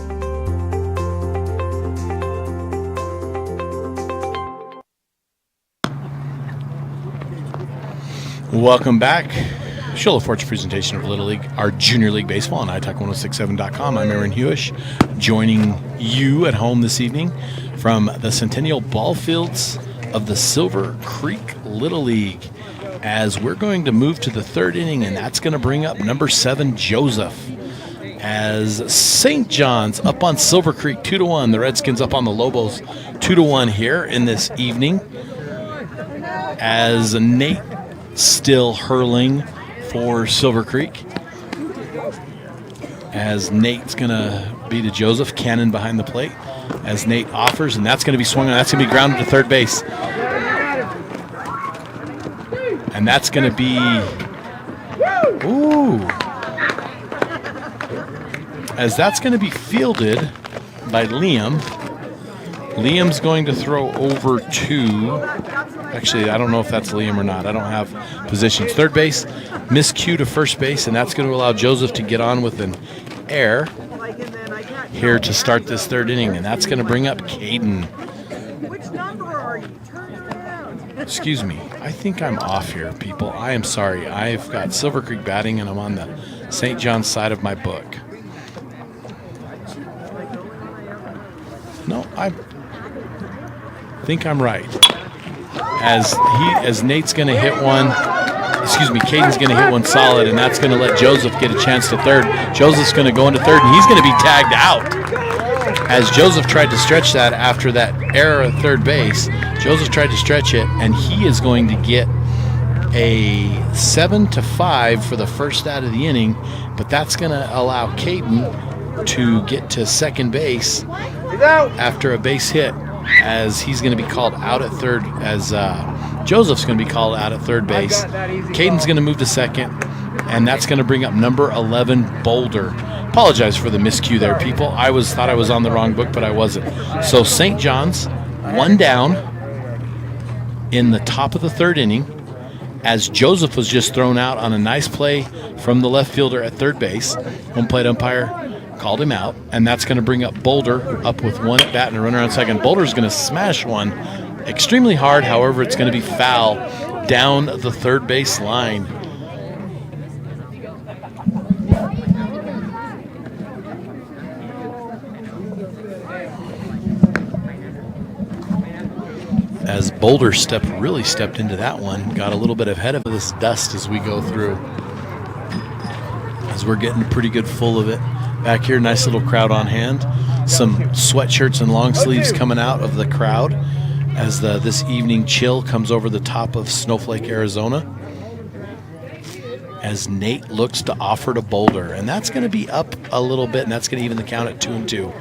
Welcome back. Show LaForge's presentation of Little League, our Junior League Baseball on iTalk1067.com. I'm Aaron Hewish, joining you at home this evening from the Centennial Ball Fields of the Silver Creek Little League, as we're going to move to the 3rd inning, and that's going to bring up number 7, Joseph. As St. John's up on Silver Creek 2-1, the Redskins up on the Lobos 2-1 here in this evening, as Nate still hurling for Silver Creek, as Nate's going to be to Joseph. Cannon behind the plate as Nate offers, and that's going to be swung on. That's going to be grounded to 3rd base. And that's going to be, as that's going to be fielded by Liam. Liam's going to throw over to, actually, I don't know if that's Liam or not. I don't have positions. 3rd base, miscue to 1st base, and that's going to allow Joseph to get on with an error here to start this 3rd inning, and that's going to bring up Caden. Which number are you? Turn it around. Excuse me. I think I'm off here, people. I am sorry. I've got Silver Creek batting, and I'm on the St. John's side of my book. No, I think I'm right. As Nate's going to hit one, Caden's going to hit one solid, and that's going to let Joseph get a chance to 3rd. Joseph's going to go into 3rd, and he's going to be tagged out. As Joseph tried to stretch that after that error at 3rd base, Joseph tried to stretch it, and he is going to get a 7-5 for the first out of the inning, but that's going to allow Caden to get to 2nd base after a base hit as he's going to be called out at third, as Joseph's going to be called out at third base. Caden's going to move to second, and that's going to bring up number 11, Boulder. Apologize for the miscue there, people. I thought I was on the wrong book, but I wasn't. So St. John's, one down in the top of the third inning, as Joseph was just thrown out on a nice play from the left fielder at third base. Home plate umpire called him out, and that's going to bring up Boulder up with one at bat and a runner on second. Boulder's going to smash one extremely hard. However, it's going to be foul down the third base line. As Boulder really stepped into that one, got a little bit ahead of this dust as we go through. As we're getting pretty good full of it. Back here, nice little crowd on hand. Some sweatshirts and long sleeves coming out of the crowd as this evening chill comes over the top of Snowflake, Arizona. As Nate looks to offer to Boulder, and that's going to be up a little bit, and that's going to even the count at 2-2.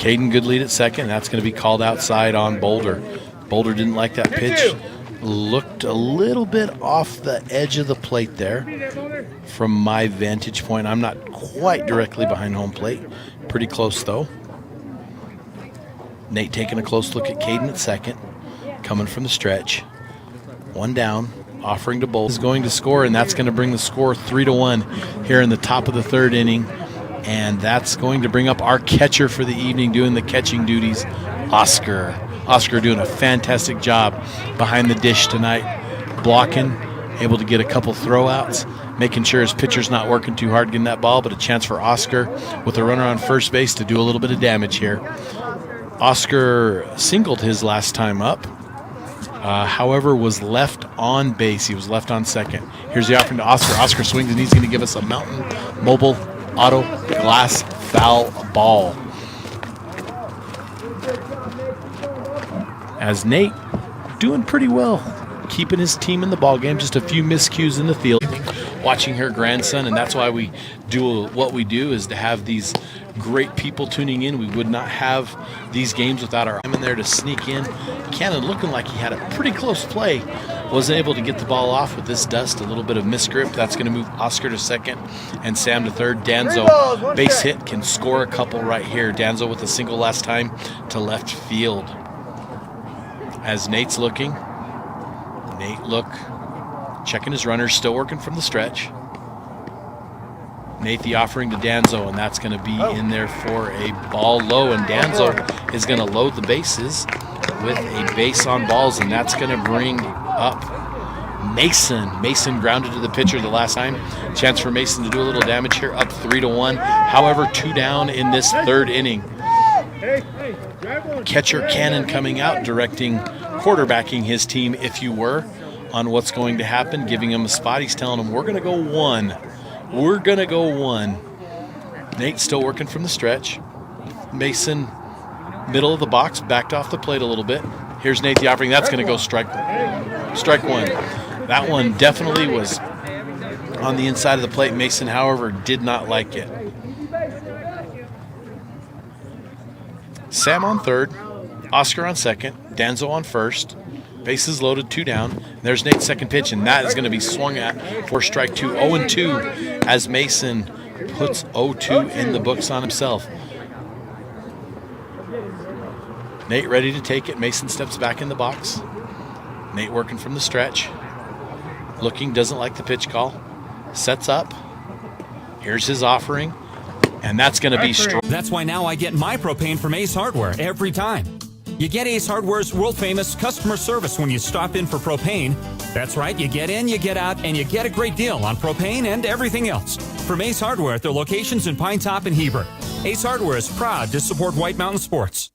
Caden, good lead at second. That's going to be called outside on Boulder. Boulder didn't like that pitch. Looked a little bit off the edge of the plate there from my vantage point. I'm not quite directly behind home plate. Pretty close, though. Nate taking a close look at Caden at second. Coming from the stretch. One down. Offering to Boulder. Is going to score, and that's going to bring the score 3-1 here in the top of the third inning. And that's going to bring up our catcher for the evening doing the catching duties, Oscar. Oscar doing a fantastic job behind the dish tonight, blocking, able to get a couple throwouts, making sure his pitcher's not working too hard getting that ball, but a chance for Oscar with a runner on first base to do a little bit of damage here. Oscar singled his last time up, however, was left on base. He was left on second. Here's the offering to Oscar. Oscar swings, and he's going to give us a Mountain Mobile Auto Glass foul ball. As Nate doing pretty well, keeping his team in the ball game. Just a few miscues in the field. Watching her grandson, and that's why we do what we do, is to have these great people tuning in. We would not have these games without our time in there to sneak in. Cannon looking like he had a pretty close play. Wasn't able to get the ball off with this dust. A little bit of misgrip. That's going to move Oscar to second and Sam to third. Danzo, base hit, can score a couple right here. Danzo with a single last time to left field. As Nate's looking. Nate checking his runners, still working from the stretch. Nate the offering to Danzo, and that's going to be in there for a ball low, and Danzo is going to load the bases with a base on balls, and that's going to bring up Mason. Mason grounded to the pitcher the last time. Chance for Mason to do a little damage here, up 3-1. However, 2 down in this third inning. Catcher Cannon coming out, quarterbacking his team, if you were, on what's going to happen, giving him a spot. He's telling him, we're going to go 1. We're going to go 1. Nate still working from the stretch. Mason, middle of the box, backed off the plate a little bit. Here's Nate the offering. That's going to go strike 1. That one definitely was on the inside of the plate. Mason, however, did not like it. Sam on third. Oscar on second. Danzo on first. Bases loaded, 2 down. There's Nate's second pitch, and that is going to be swung at for strike 2. 0-2 as Mason puts 0-2 in the books on himself. Nate ready to take it. Mason steps back in the box. Nate working from the stretch. Looking, doesn't like the pitch call. Sets up. Here's his offering. And that's going to be strong. That's why now I get my propane from Ace Hardware every time. You get Ace Hardware's world-famous customer service when you stop in for propane. That's right, you get in, you get out, and you get a great deal on propane and everything else. From Ace Hardware at their locations in Pine Top and Heber. Ace Hardware is proud to support White Mountain Sports.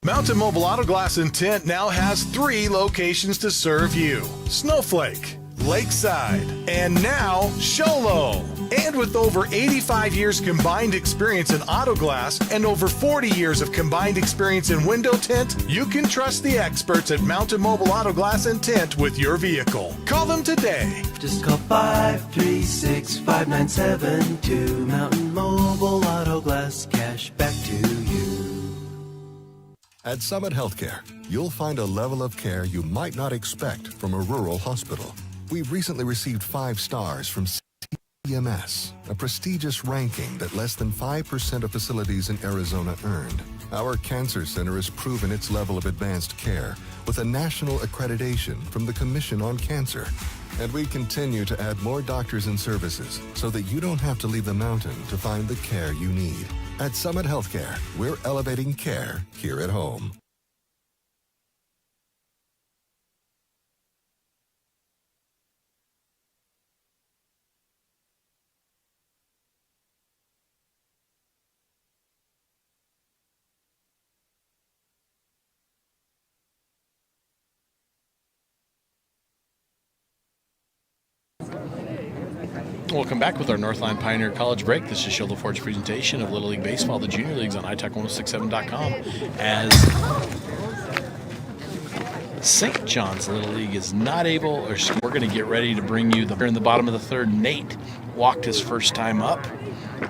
Mountain Mobile Auto Glass and Tint now has 3 locations to serve you. Snowflake, Lakeside, and now Sholo. And with over 85 years combined experience in auto glass and over 40 years of combined experience in window tint, you can trust the experts at Mountain Mobile Auto Glass and Tint with your vehicle. Call them today. Just call 536-5972. Mountain Mobile Auto Glass, cash back to you. At Summit Healthcare, you'll find a level of care you might not expect from a rural hospital. We've recently received 5 stars from CMS, a prestigious ranking that less than 5% of facilities in Arizona earned. Our cancer center has proven its level of advanced care with a national accreditation from the Commission on Cancer. And we continue to add more doctors and services so that you don't have to leave the mountain to find the care you need. At Summit Healthcare, we're elevating care here at home. Welcome back with our Northline Pioneer College break. This is Sholo Ford's presentation of Little League Baseball, the Junior Leagues on iTalk1067.com. As St. John's Little League is not able, or we're going to get ready to bring you in the bottom of the third. Nate walked his first time up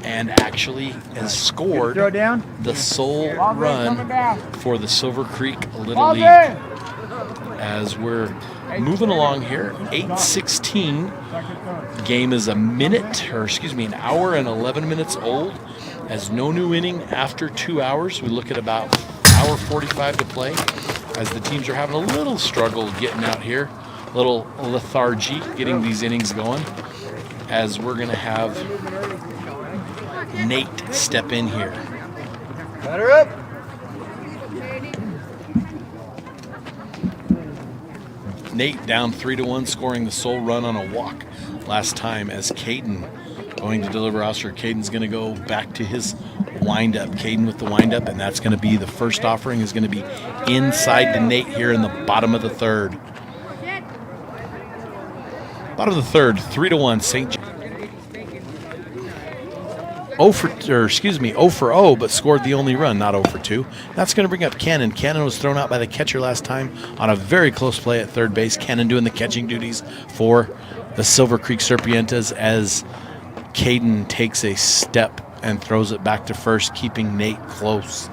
and actually has scored the sole run for the Silver Creek Little League. As we're moving along here, 8:16. Game is an hour and 11 minutes old. As no new inning after 2 hours. We look at about hour 45 to play. As the teams are having a little struggle getting out here, a little lethargy getting these innings going. As we're going to have Nate step in here. Batter up. Nate down 3-1, scoring the sole run on a walk last time, as Caden going to deliver Oscar. Caden's going to go back to his windup. Caden with the windup, and that's going to be the first offering is going to be inside to Nate here in the bottom of the third. Bottom of the third, 3-1, St. 0 for 0, but scored the only run, not 0 for 2. That's going to bring up Cannon. Cannon was thrown out by the catcher last time on a very close play at third base. Cannon doing the catching duties for the Silver Creek Serpientes as Caden takes a step and throws it back to first, keeping Nate close.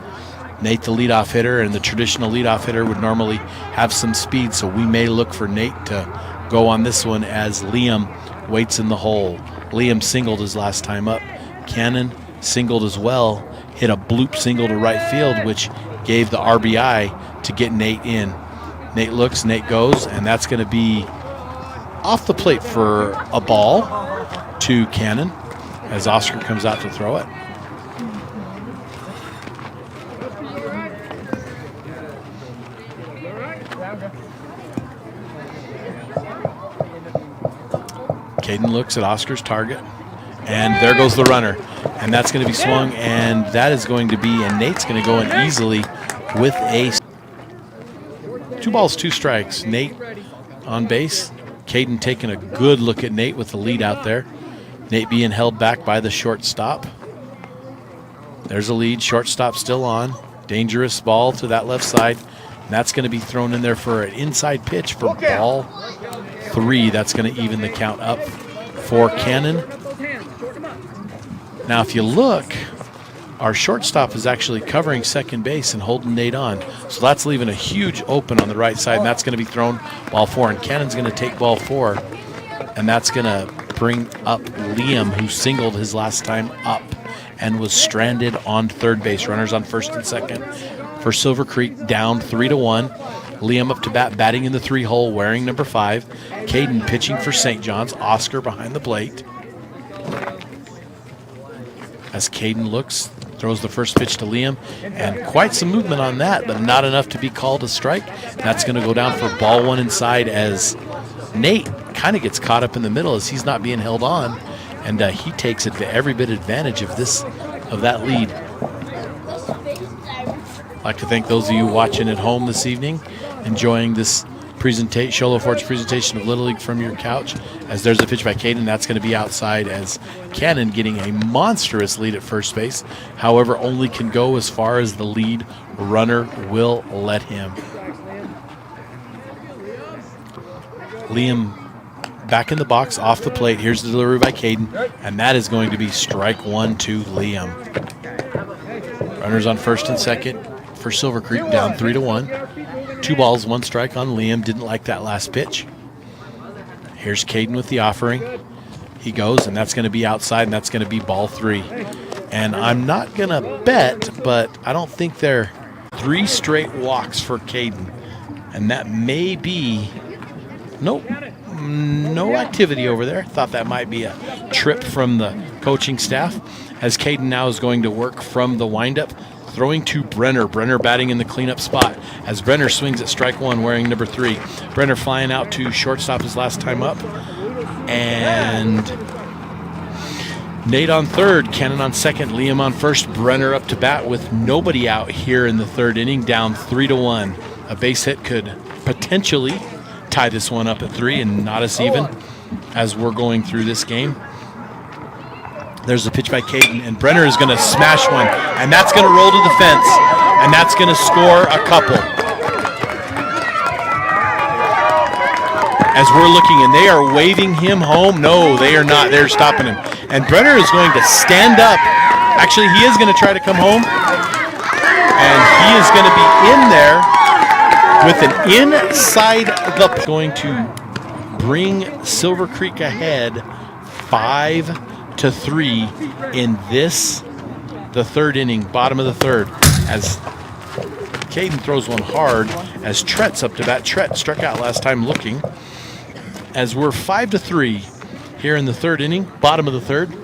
Nate, the leadoff hitter, and the traditional leadoff hitter would normally have some speed, so we may look for Nate to go on this one as Liam waits in the hole. Liam singled his last time up. Cannon singled as well, hit a bloop single to right field, which gave the RBI to get Nate in. Nate looks, Nate goes, and that's going to be off the plate for a ball to Cannon as Oscar comes out to throw it. Caden looks at Oscar's target. And there goes the runner. And that's going to be swung, and that is going to be, and Nate's going to go in easily with a 2 balls, 2 strikes. Nate on base. Caden taking a good look at Nate with the lead out there. Nate being held back by the shortstop. There's a lead. Shortstop still on. Dangerous ball to that left side. And that's going to be thrown in there for an inside pitch for ball 3. That's going to even the count up for Cannon. Now, if you look, our shortstop is actually covering second base and holding Nate on. So that's leaving a huge open on the right side, and that's going to be thrown ball 4. And Cannon's going to take ball 4, and that's going to bring up Liam, who singled his last time up and was stranded on third base. Runners on first and second for Silver Creek, down 3-1. Liam up to bat, batting in the 3 hole, wearing number 5. Caden pitching for St. John's. Oscar behind the plate. As Caden looks, throws the first pitch to Liam, and quite some movement on that, but not enough to be called a strike. That's going to go down for ball 1 inside as Nate kind of gets caught up in the middle as he's not being held on, and he takes every bit advantage of that lead. I'd like to thank those of you watching at home this evening, enjoying this Sholo Ford's presentation of Little League from your couch, as there's a pitch by Caden. That's going to be outside, as Cannon getting a monstrous lead at first base. However, only can go as far as the lead runner will let him. Liam back in the box, off the plate. Here's the delivery by Caden, and that is going to be strike one to Liam. Runners on first and second for Silver Creek, down 3-1. 2 balls, 1 strike on Liam. Didn't like that last pitch. Here's Caden with the offering. He goes, and that's going to be outside, and that's going to be ball 3. And I'm not going to bet, but I don't think they're 3 straight walks for Caden. And that may be, nope, no activity over there. Thought that might be a trip from the coaching staff, as Caden now is going to work from the windup, throwing to Brenner. Brenner batting in the cleanup spot as Brenner swings at strike 1 wearing number 3. Brenner flying out to shortstop his last time up. And Nate on third, Cannon on second, Liam on first, Brenner up to bat with nobody out here in the third inning, down 3-1. A base hit could potentially tie this one up at 3 and not us even as we're going through this game. There's a pitch by Caden, and Brenner is going to smash one, and that's going to roll to the fence, and that's going to score a couple. As we're looking, and they are waving him home. No, they are not. They're stopping him. And Brenner is going to stand up. Actually, he is going to try to come home, and he is going to be in there with an inside the – going to bring Silver Creek ahead 5-3 in this, the third inning, bottom of the third, as Caden throws one hard as Trett's up to bat. Trett struck out last time looking, as we're 5-3 here in the third inning, bottom of the third.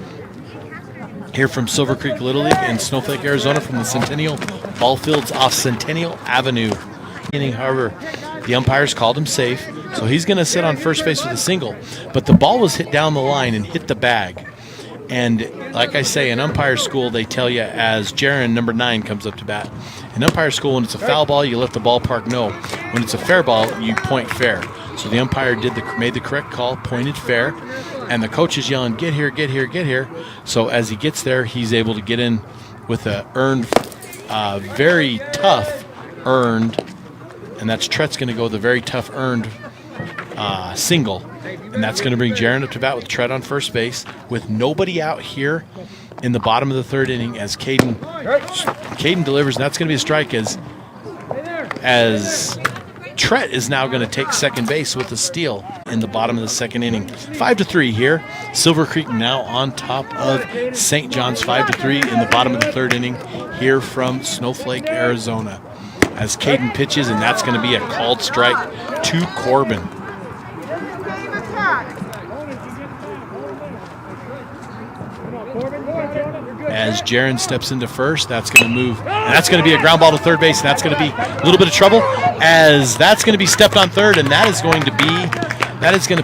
Here from Silver Creek Little League in Snowflake, Arizona, from the Centennial Ball Fields off Centennial Avenue. However, the umpires called him safe, so he's going to sit on first base with a single. But the ball was hit down the line and hit the bag. And like I say, in umpire school, they tell you as Jaron, number 9, comes up to bat. In umpire school, when it's a foul ball, you let the ballpark know. When it's a fair ball, you point fair. So the umpire made the correct call, pointed fair, and the coach is yelling, "Get here, get here, get here." So as he gets there, he's able to get in with a earned, very tough earned, and that's Trett's going to go the very tough earned single. And that's going to bring Jaron up to bat with Trett on first base with nobody out here in the bottom of the third inning as Caden delivers, and that's going to be a strike as Trett is now going to take second base with a steal in the bottom of the second inning. 5-3 here. Silver Creek now on top of St. John's, 5-3 in the bottom of the third inning here from Snowflake, Arizona. As Caden pitches, and that's going to be a called strike to Corbin. As Jaron steps into first, that's going to move, and that's going to be a ground ball to third base, and that's going to be a little bit of trouble, as that's going to be stepped on third, and that is going to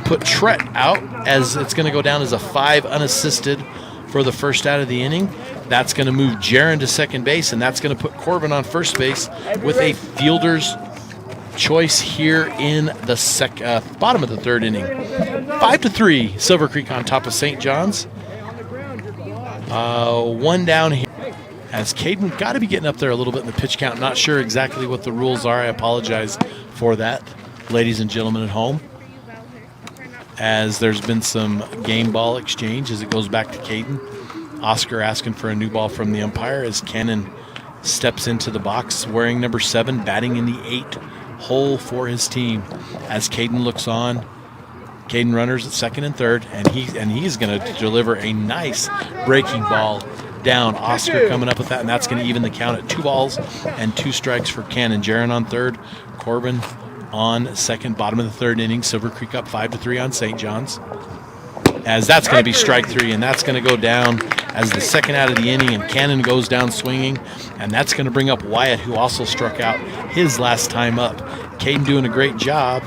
put Trett out, as it's going to go down as a 5 unassisted for the first out of the inning. That's going to move Jaron to second base, and that's going to put Corbin on first base with a fielder's choice here in the bottom of the third inning. 5-3, Silver Creek on top of St. John's. 1 down here, as Caden got to be getting up there a little bit in the pitch count. Not sure exactly what the rules are. I apologize for that, ladies and gentlemen at home, as there's been some game ball exchange as it goes back to Caden. Oscar asking for a new ball from the umpire as Cannon steps into the box wearing number 7, batting in the 8th hole for his team. As Caden looks on, Caden runners at second and third, and he's going to deliver a nice breaking ball down. Oscar coming up with that, and that's going to even the count at 2 balls and 2 strikes for Cannon. Jaron on third, Corbin on second, bottom of the third inning. Silver Creek up 5-3 on St. John's. As that's going to be strike 3, and that's going to go down as the second out of the inning, and Cannon goes down swinging, and that's going to bring up Wyatt, who also struck out his last time up. Caden doing a great job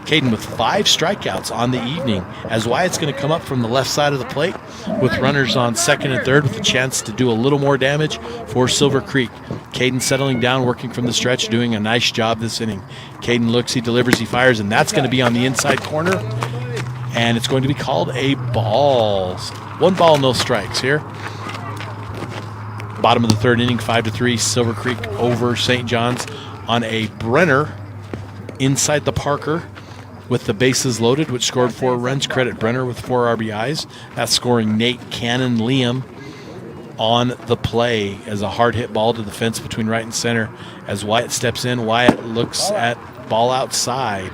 Caden with 5 strikeouts on the evening, as Wyatt's going to come up from the left side of the plate with runners on second and third with a chance to do a little more damage for Silver Creek. Caden settling down, working from the stretch, doing a nice job this inning. Caden looks, he delivers, he fires, and that's going to be on the inside corner, and it's going to be called a ball. 1 ball, no strikes here. Bottom of the third inning, 5-3, Silver Creek over St. John's on a Brenner inside the Parker with the bases loaded, which scored 4 runs. Credit Brenner with 4 RBIs. That's scoring Nate Cannon Liam on the play as a hard hit ball to the fence between right and center. As Wyatt steps in, Wyatt looks at ball outside.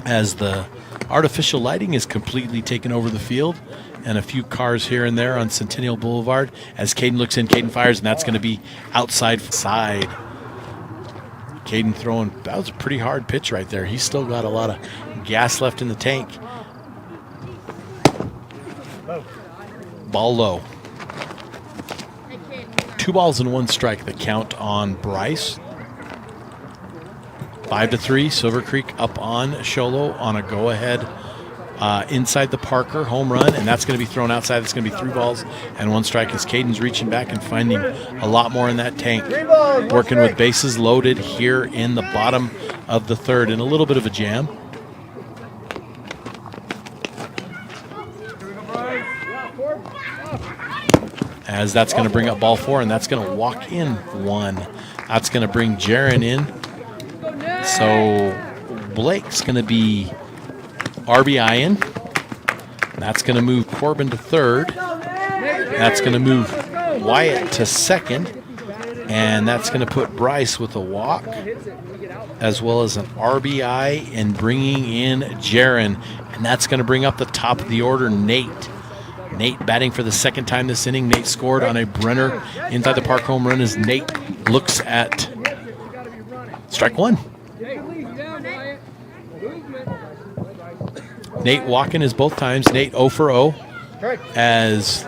As the artificial lighting is completely taken over the field, and a few cars here and there on Centennial Boulevard. As Caden looks in, Caden fires, and that's going to be outside side. Caden throwing, that was a pretty hard pitch right there. He's still got a lot of gas left in the tank. Ball low. 2 balls and 1 strike, the count on Bryce. 5-3, Silver Creek up on Sholo on a go-ahead inside the Parker home run, and that's going to be thrown outside. It's going to be 3 balls and 1 strike as Caden's reaching back and finding a lot more in that tank. Working with bases loaded here in the bottom of the third in a little bit of a jam. As that's going to bring up ball 4, and that's going to walk in 1. That's going to bring Jaron in. So Blake's going to be RBI in. That's going to move Corbin to third. That's going to move Wyatt to second. And that's going to put Bryce with a walk, as well as an RBI, and bringing in Jaron. And that's going to bring up the top of the order, Nate. Nate batting for the 2nd time this inning. Nate scored on a Brenner inside the park home run as Nate looks at strike 1. Nate walking is both times. Nate 0 for 0 as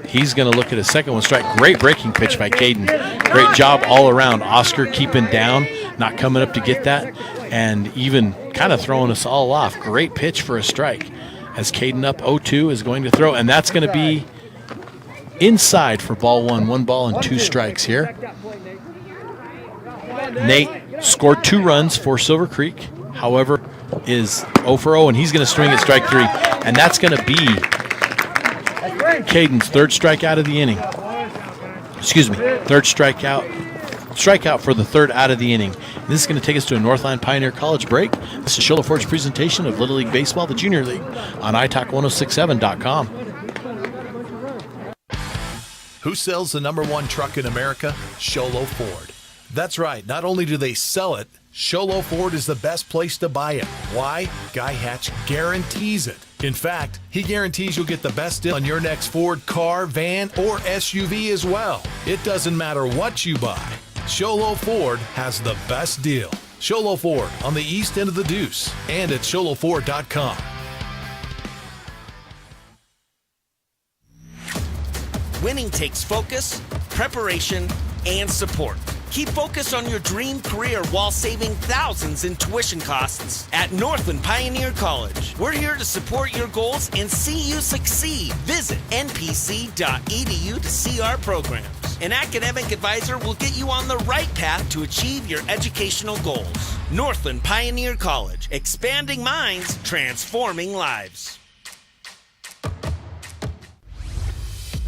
he's going to look at a second one strike. Great breaking pitch by Caden. Great job all around. Oscar keeping down, not coming up to get that, and even kind of throwing us all off. Great pitch for a strike as Caden up 0-2 is going to throw, and that's going to be inside for ball 1. 1 ball and 2 strikes here. Nate scored 2 runs for Silver Creek, however, is 0 for 0, and he's going to swing at strike 3, and that's going to be Caden's 3rd strikeout of the inning. Excuse me, 3rd strikeout for the 3rd out of the inning. And this is going to take us to a Northland Pioneer College break. This is Sholo Ford's presentation of Little League Baseball, the Junior League, on italk1067.com. Who sells the #1 truck in America? Sholo Ford. That's right. Not only do they sell it, Sholo Ford is the best place to buy it. Why? Guy Hatch guarantees it. In fact, he guarantees you'll get the best deal on your next Ford car, van, or SUV as well. It doesn't matter what you buy. Sholo Ford has the best deal. Sholo Ford on the east end of the Deuce and at sholoford.com. Winning takes focus, preparation, and support. Keep focus on your dream career while saving thousands in tuition costs at Northland Pioneer College. We're here to support your goals and see you succeed. Visit npc.edu to see our programs. An academic advisor will get you on the right path to achieve your educational goals. Northland Pioneer College, expanding minds, transforming lives.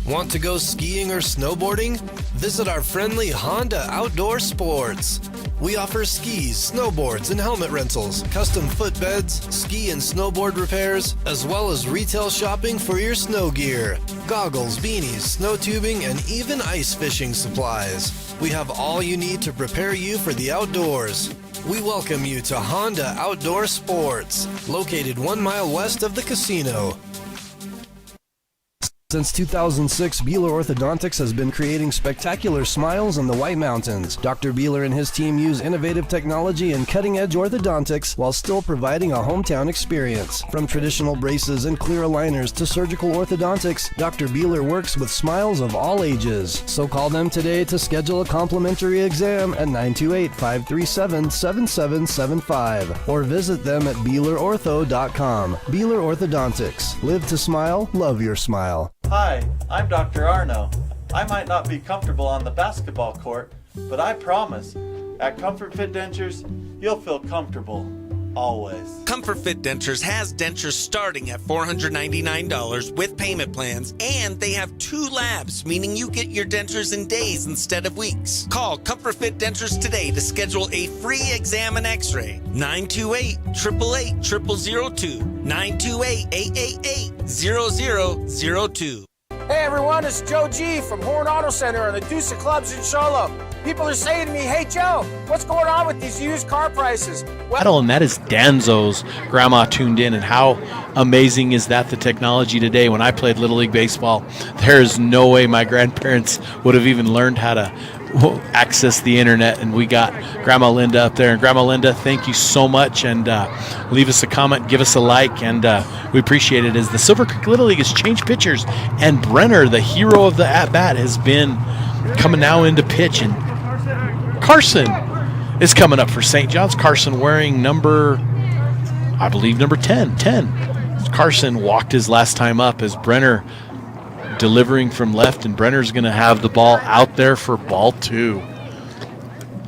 Want to go skiing or snowboarding? Visit our friendly Honda Outdoor Sports. We offer skis, snowboards, and helmet rentals, custom footbeds, ski and snowboard repairs, as well as retail shopping for your snow gear, goggles, beanies, snow tubing, and even ice fishing supplies. We have all you need to prepare you for the outdoors. We welcome you to Honda Outdoor Sports, located 1 mile west of the casino. Since 2006, Beeler Orthodontics has been creating spectacular smiles in the White Mountains. Dr. Beeler and his team use innovative technology and cutting-edge orthodontics while still providing a hometown experience. From traditional braces and clear aligners to surgical orthodontics, Dr. Beeler works with smiles of all ages. So call them today to schedule a complimentary exam at 928-537-7775 or visit them at BeelerOrtho.com. Beeler Orthodontics. Live to smile, love your smile. Hi, I'm Dr. Arno. I might not be comfortable on the basketball court, but I promise, at Comfort Fit Dentures, you'll feel comfortable, always. Comfort Fit Dentures has dentures starting at $499 with payment plans, and they have 2 labs, meaning you get your dentures in days instead of weeks. Call Comfort Fit Dentures today to schedule a free exam and x-ray. 928-888-0002. 928-888-0002. Hey everyone, it's Joe G from Horn Auto Center and the Deuce of Clubs in Sholo. People are saying to me, hey Joe, what's going on with these used car prices? Well, and that is Danzo's Grandma Tuned In. And how amazing is that, the technology today? When I played Little League Baseball, there is no way my grandparents would have even learned how to access the internet, and we got Grandma Linda up there. And Grandma Linda, thank you so much, and leave us a comment, give us a like, and we appreciate it. As the Silver Creek Little League has changed pitchers, and Brenner, the hero of the at-bat, has been coming now into pitch, and Carson is coming up for St. John's. Carson wearing number 10. Carson walked his last time up as Brenner delivering from left, and Brenner's going to have the ball out there for ball 2.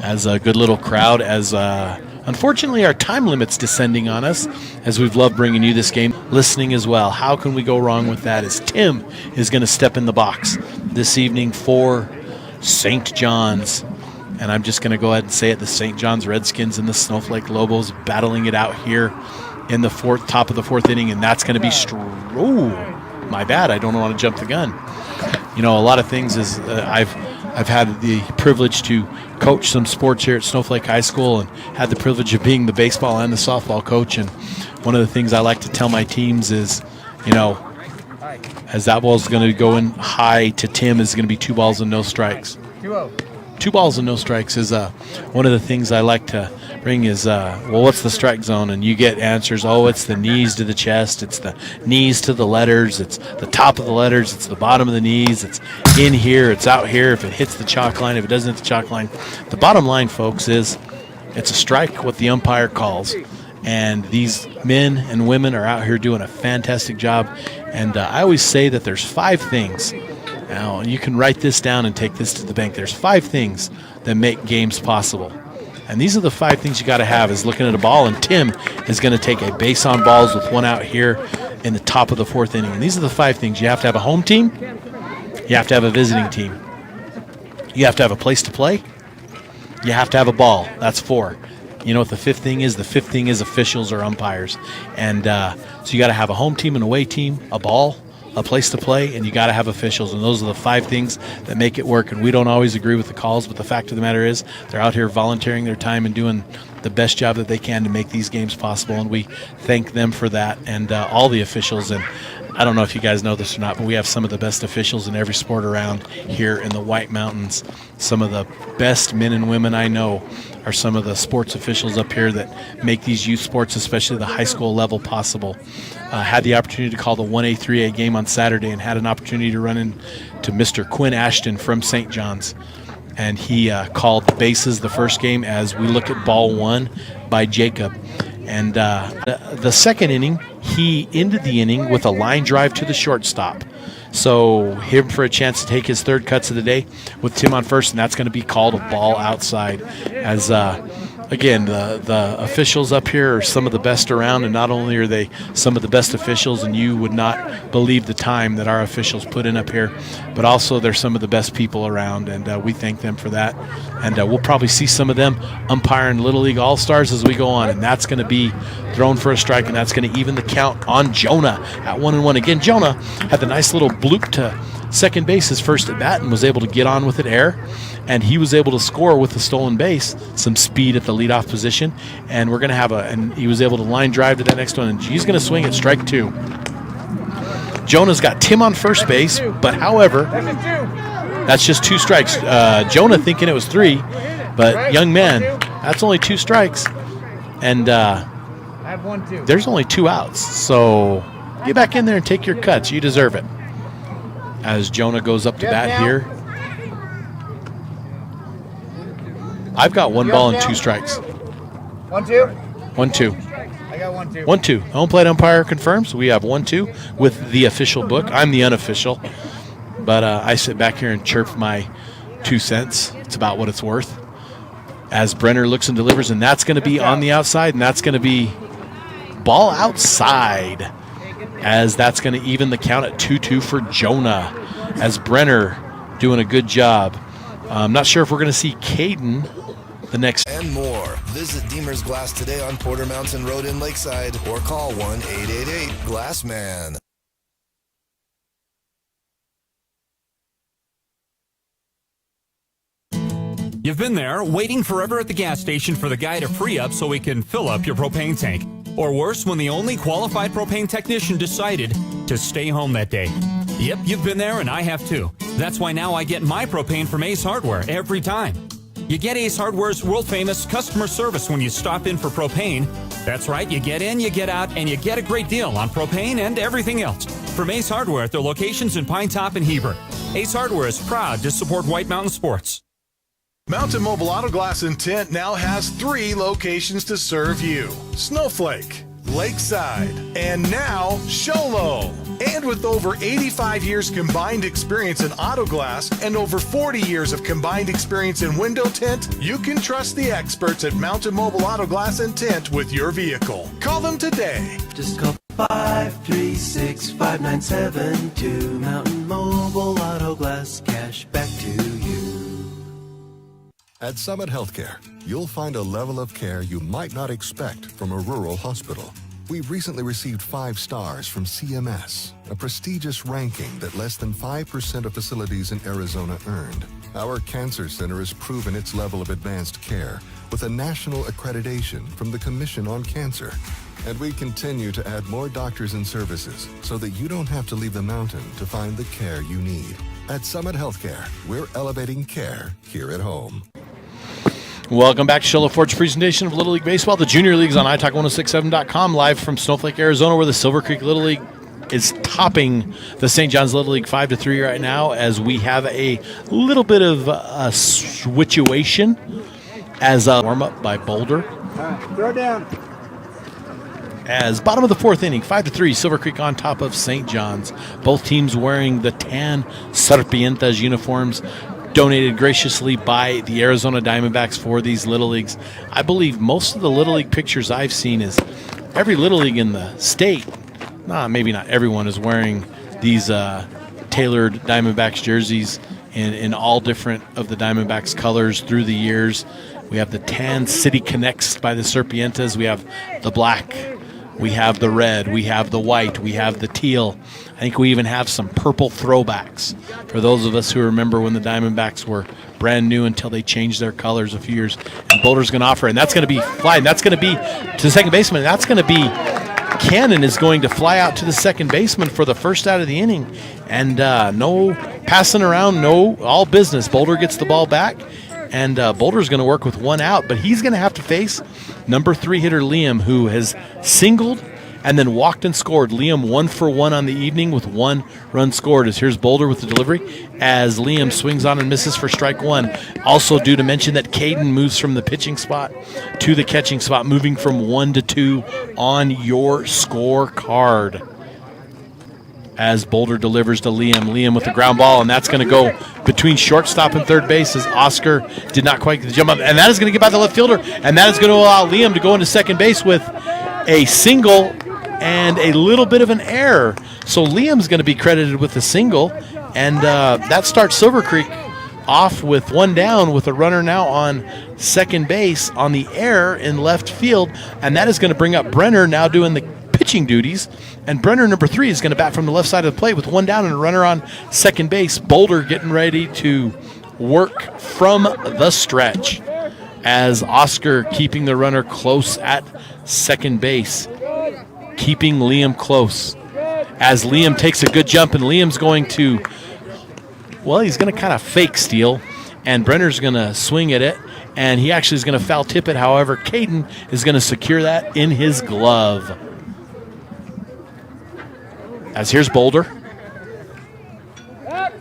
As a good little crowd, as unfortunately our time limit's descending on us, as we've loved bringing you this game, listening as well. How can we go wrong with that? As Tim is going to step in the box this evening for St. John's. And I'm just going to go ahead and say it, the St. John's Redskins and the Snowflake Lobos battling it out here in the top of the 4th inning, and that's going to be my bad. I don't want to jump the gun. You know, a lot of things is I've had the privilege to coach some sports here at Snowflake High School, and had the privilege of being the baseball and the softball coach. And one of the things I like to tell my teams is, you know, as that ball is going to go in high to Tim, is going to be 2 balls and no strikes. 2 balls and no strikes is one of the things I like to bring is, well, what's the strike zone? And you get answers, it's the knees to the chest, it's the knees to the letters, it's the top of the letters, it's the bottom of the knees, it's in here, it's out here, if it hits the chalk line, if it doesn't hit the chalk line. The bottom line, folks, is it's a strike what the umpire calls. And these men and women are out here doing a fantastic job. And I always say that there's 5 things. Now, you can write this down and take this to the bank. There's 5 things that make games possible. And these are the 5 things you got to have, is looking at a ball. And Tim is going to take a base on balls with 1 out here in the top of the 4th inning. And these are the 5 things. You have to have a home team. You have to have a visiting team. You have to have a place to play. You have to have a ball. That's 4. You know what the 5th thing is? The 5th thing is officials or umpires. And so you got to have a home team, an away team, a ball, a place to play, and you got to have officials. And those are the 5 things that make it work. And we don't always agree with the calls, but the fact of the matter is they're out here volunteering their time and doing the best job that they can to make these games possible. And we thank them for that, and all the officials. And I don't know if you guys know this or not, but we have some of the best officials in every sport around here in the White Mountains. Some of the best men and women I know are some of the sports officials up here that make these youth sports, especially the high school level, possible. Had the opportunity to call the 1A, 3A game on Saturday, and had an opportunity to run into Mr. Quinn Ashton from St. John's. And he called the bases the first game as we look at ball 1 by Jacob. And the 2nd inning, he ended the inning with a line drive to the shortstop. So him for a chance to take his 3rd cuts of the day with Tim on first, and that's going to be called a ball outside. As again, the officials up here are some of the best around, and not only are they some of the best officials, and you would not believe the time that our officials put in up here, but also they're some of the best people around, and we thank them for that. And we'll probably see some of them umpiring Little League All-Stars as we go on, and that's going to be thrown for a strike, and that's going to even the count on Jonah at 1-1. Again, Jonah had the nice little bloop to second base his first at bat and was able to get on with it air, and he was able to score with the stolen base, some speed at the leadoff position, and we're going to have and he was able to line drive to that next one, and he's going to swing at strike 2. Jonah's got Tim on first base, but however, that's just 2 strikes. Jonah thinking it was 3, but young man, that's only 2 strikes. And there's only 2 outs. So get back in there and take your cuts. You deserve it. As Jonah goes up to bat here. I've got 1 ball and 2 strikes. 1-2? 1-2. I got 1-2. 1-2. Home plate umpire confirms we have 1-2 with the official book. I'm the unofficial. But I sit back here and chirp my 2 cents. It's about what it's worth. As Brenner looks and delivers, and that's going to be on the outside, and that's going to be ball outside, as that's going to even the count at 2-2 for Jonah, as Brenner doing a good job. I'm not sure if we're going to see Caden the next. And more. Visit Deemer's Glass today on Porter Mountain Road in Lakeside or call 1-888-GLASSMAN. You've been there, waiting forever at the gas station for the guy to free up so he can fill up your propane tank. Or worse, when the only qualified propane technician decided to stay home that day. Yep, you've been there, and I have too. That's why now I get my propane from Ace Hardware every time. You get Ace Hardware's world-famous customer service when you stop in for propane. That's right, you get in, you get out, and you get a great deal on propane and everything else. From Ace Hardware at their locations in Pine Top and Heber. Ace Hardware is proud to support White Mountain Sports. Mountain Mobile Auto Glass and Tint now has 3 locations to serve you: Snowflake, Lakeside, and now Show Low. And with over 85 years combined experience in auto glass and over 40 years of combined experience in window tint, you can trust the experts at Mountain Mobile Auto Glass and Tint with your vehicle. Call them today. Just call 536-5972. Mountain Mobile Auto Glass, cash back to you. At Summit Healthcare, you'll find a level of care you might not expect from a rural hospital. We've recently received 5 stars from CMS, a prestigious ranking that less than 5% of facilities in Arizona earned. Our cancer center has proven its level of advanced care with a national accreditation from the Commission on Cancer. And we continue to add more doctors and services so that you don't have to leave the mountain to find the care you need. At Summit Healthcare, we're elevating care here at home. Welcome back to Show Low Ford's presentation of Little League Baseball. The Junior Leagues on iTalk1067.com, live from Snowflake, Arizona, where the Silver Creek Little League is topping the St. John's Little League 5-3 right now, as we have a little bit of a situation as a warm-up by Boulder. Throw down. As bottom of the 4th inning, 5-3, Silver Creek on top of St. John's. Both teams wearing the tan Serpientes uniforms, donated graciously by the Arizona Diamondbacks for these Little Leagues. I believe most of the Little League pictures I've seen is every Little League in the state, maybe not everyone, is wearing these tailored Diamondbacks jerseys in all different of the Diamondbacks colors through the years. We have the tan City Connects by the Serpientes. We have the black. We have the red. We have the white. We have the teal. I think we even have some purple throwbacks for those of us who remember when the Diamondbacks were brand new until they changed their colors a few years. And Boulder's going to offer, and that's going to be flying. That's going to be to the second baseman. That's going to be Cannon is going to fly out to the second baseman for the first out of the inning. And no passing around, no all business. Boulder gets the ball back, and Boulder's going to work with 1 out, but he's going to have to face number 3 hitter Liam, who has singled and then walked and scored. Liam 1 for 1 on the evening with 1 run scored. As here's Boulder with the delivery as Liam swings on and misses for strike 1. Also due to mention that Caden moves from the pitching spot to the catching spot, moving from 1 to 2 on your scorecard. As Boulder delivers to Liam. Liam with the ground ball, and that's going to go between shortstop and third base as Oscar did not quite get the jump up. And that is going to get by the left fielder, and that is going to allow Liam to go into second base with a single and a little bit of an error. So Liam's going to be credited with the single, and that starts Silver Creek off with 1 down with a runner now on second base on the error in left field, and that is going to bring up Brenner now doing the pitching duties, and Brenner number 3 is going to bat from the left side of the plate with 1 down and a runner on second base. Boulder getting ready to work from the stretch as Oscar keeping the runner close at second base, keeping Liam close as Liam takes a good jump, and Liam's going to, well, he's going to kind of fake steal, and Brenner's going to swing at it, and he actually is going to foul tip it. However, Caden is going to secure that in his glove. As here's Boulder.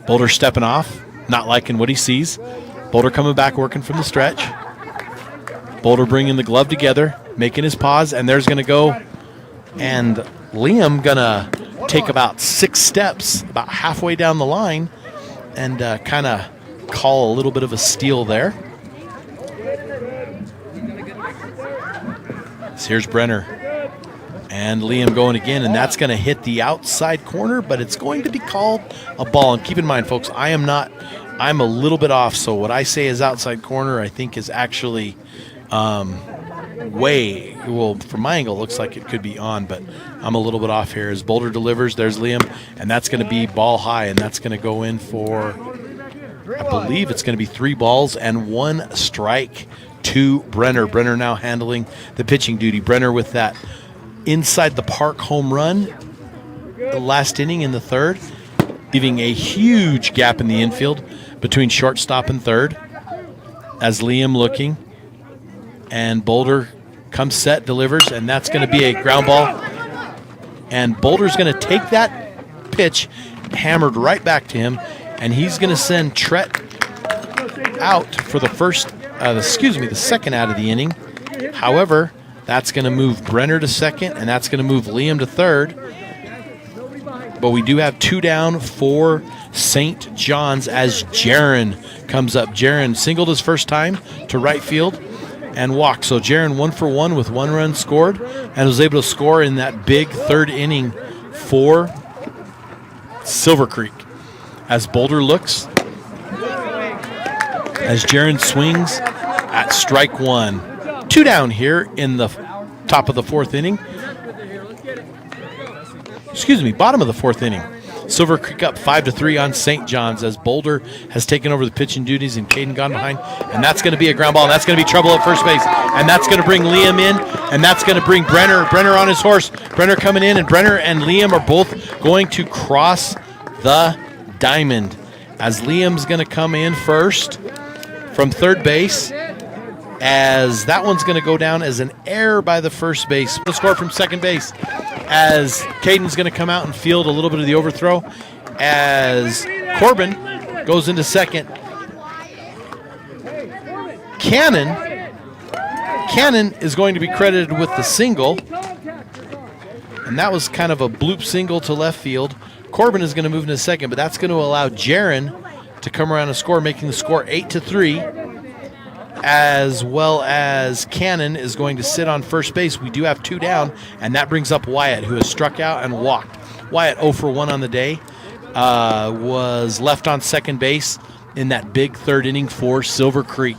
Boulder stepping off, not liking what he sees. Boulder coming back, working from the stretch. Boulder bringing the glove together, making his pause, and there's going to go. And Liam going to take about 6 steps, about halfway down the line, and kind of call a little bit of a steal there. So here's Brenner. And Liam going again, and that's going to hit the outside corner, but it's going to be called a ball. And keep in mind, folks, I'm a little bit off, so what I say is outside corner, I think is actually from my angle, it looks like it could be on, but I'm a little bit off here. As Boulder delivers, there's Liam, and that's going to be ball high, and that's going to go in for, I believe it's going to be 3 balls and 1 strike to Brenner. Brenner now handling the pitching duty. Brenner with that inside the park home run the last inning in the 3rd, leaving a huge gap in the infield between shortstop and 3rd. As Liam looking, and Boulder comes set, delivers, and that's going to be a ground ball. And Boulder's going to take that pitch, hammered right back to him, and he's going to send Tret out for the second out of the inning. However, that's going to move Brenner to second, and that's going to move Liam to third. But we do have 2 down for St. John's as Jaron comes up. Jaron singled his first time to right field and walked. So Jaron 1 for 1 with 1 run scored, and was able to score in that big 3rd inning for Silver Creek. As Boulder looks, as Jaron swings at strike 1. 2 down here in the top of the 4th inning. Bottom of the 4th inning. Silver Creek up 5-3 on St. John's as Boulder has taken over the pitching duties and Caden gone behind. And that's going to be a ground ball, and that's going to be trouble at first base. And that's going to bring Liam in, and that's going to bring Brenner on his horse. Brenner coming in, and Brenner and Liam are both going to cross the diamond. As Liam's going to come in first from third base, as that one's going to go down as an error by the first base. The score from second base, as Caden's going to come out and field a little bit of the overthrow, as Corbin goes into second. Cannon is going to be credited with the single, and that was kind of a bloop single to left field. Corbin is going to move into second, but that's going to allow Jaron to come around and score, making the score 8-3. As well as Cannon is going to sit on first base. We do have 2 down, and that brings up Wyatt, who has struck out and walked. Wyatt 0 for 1 on the day, was left on second base in that big 3rd inning for Silver Creek.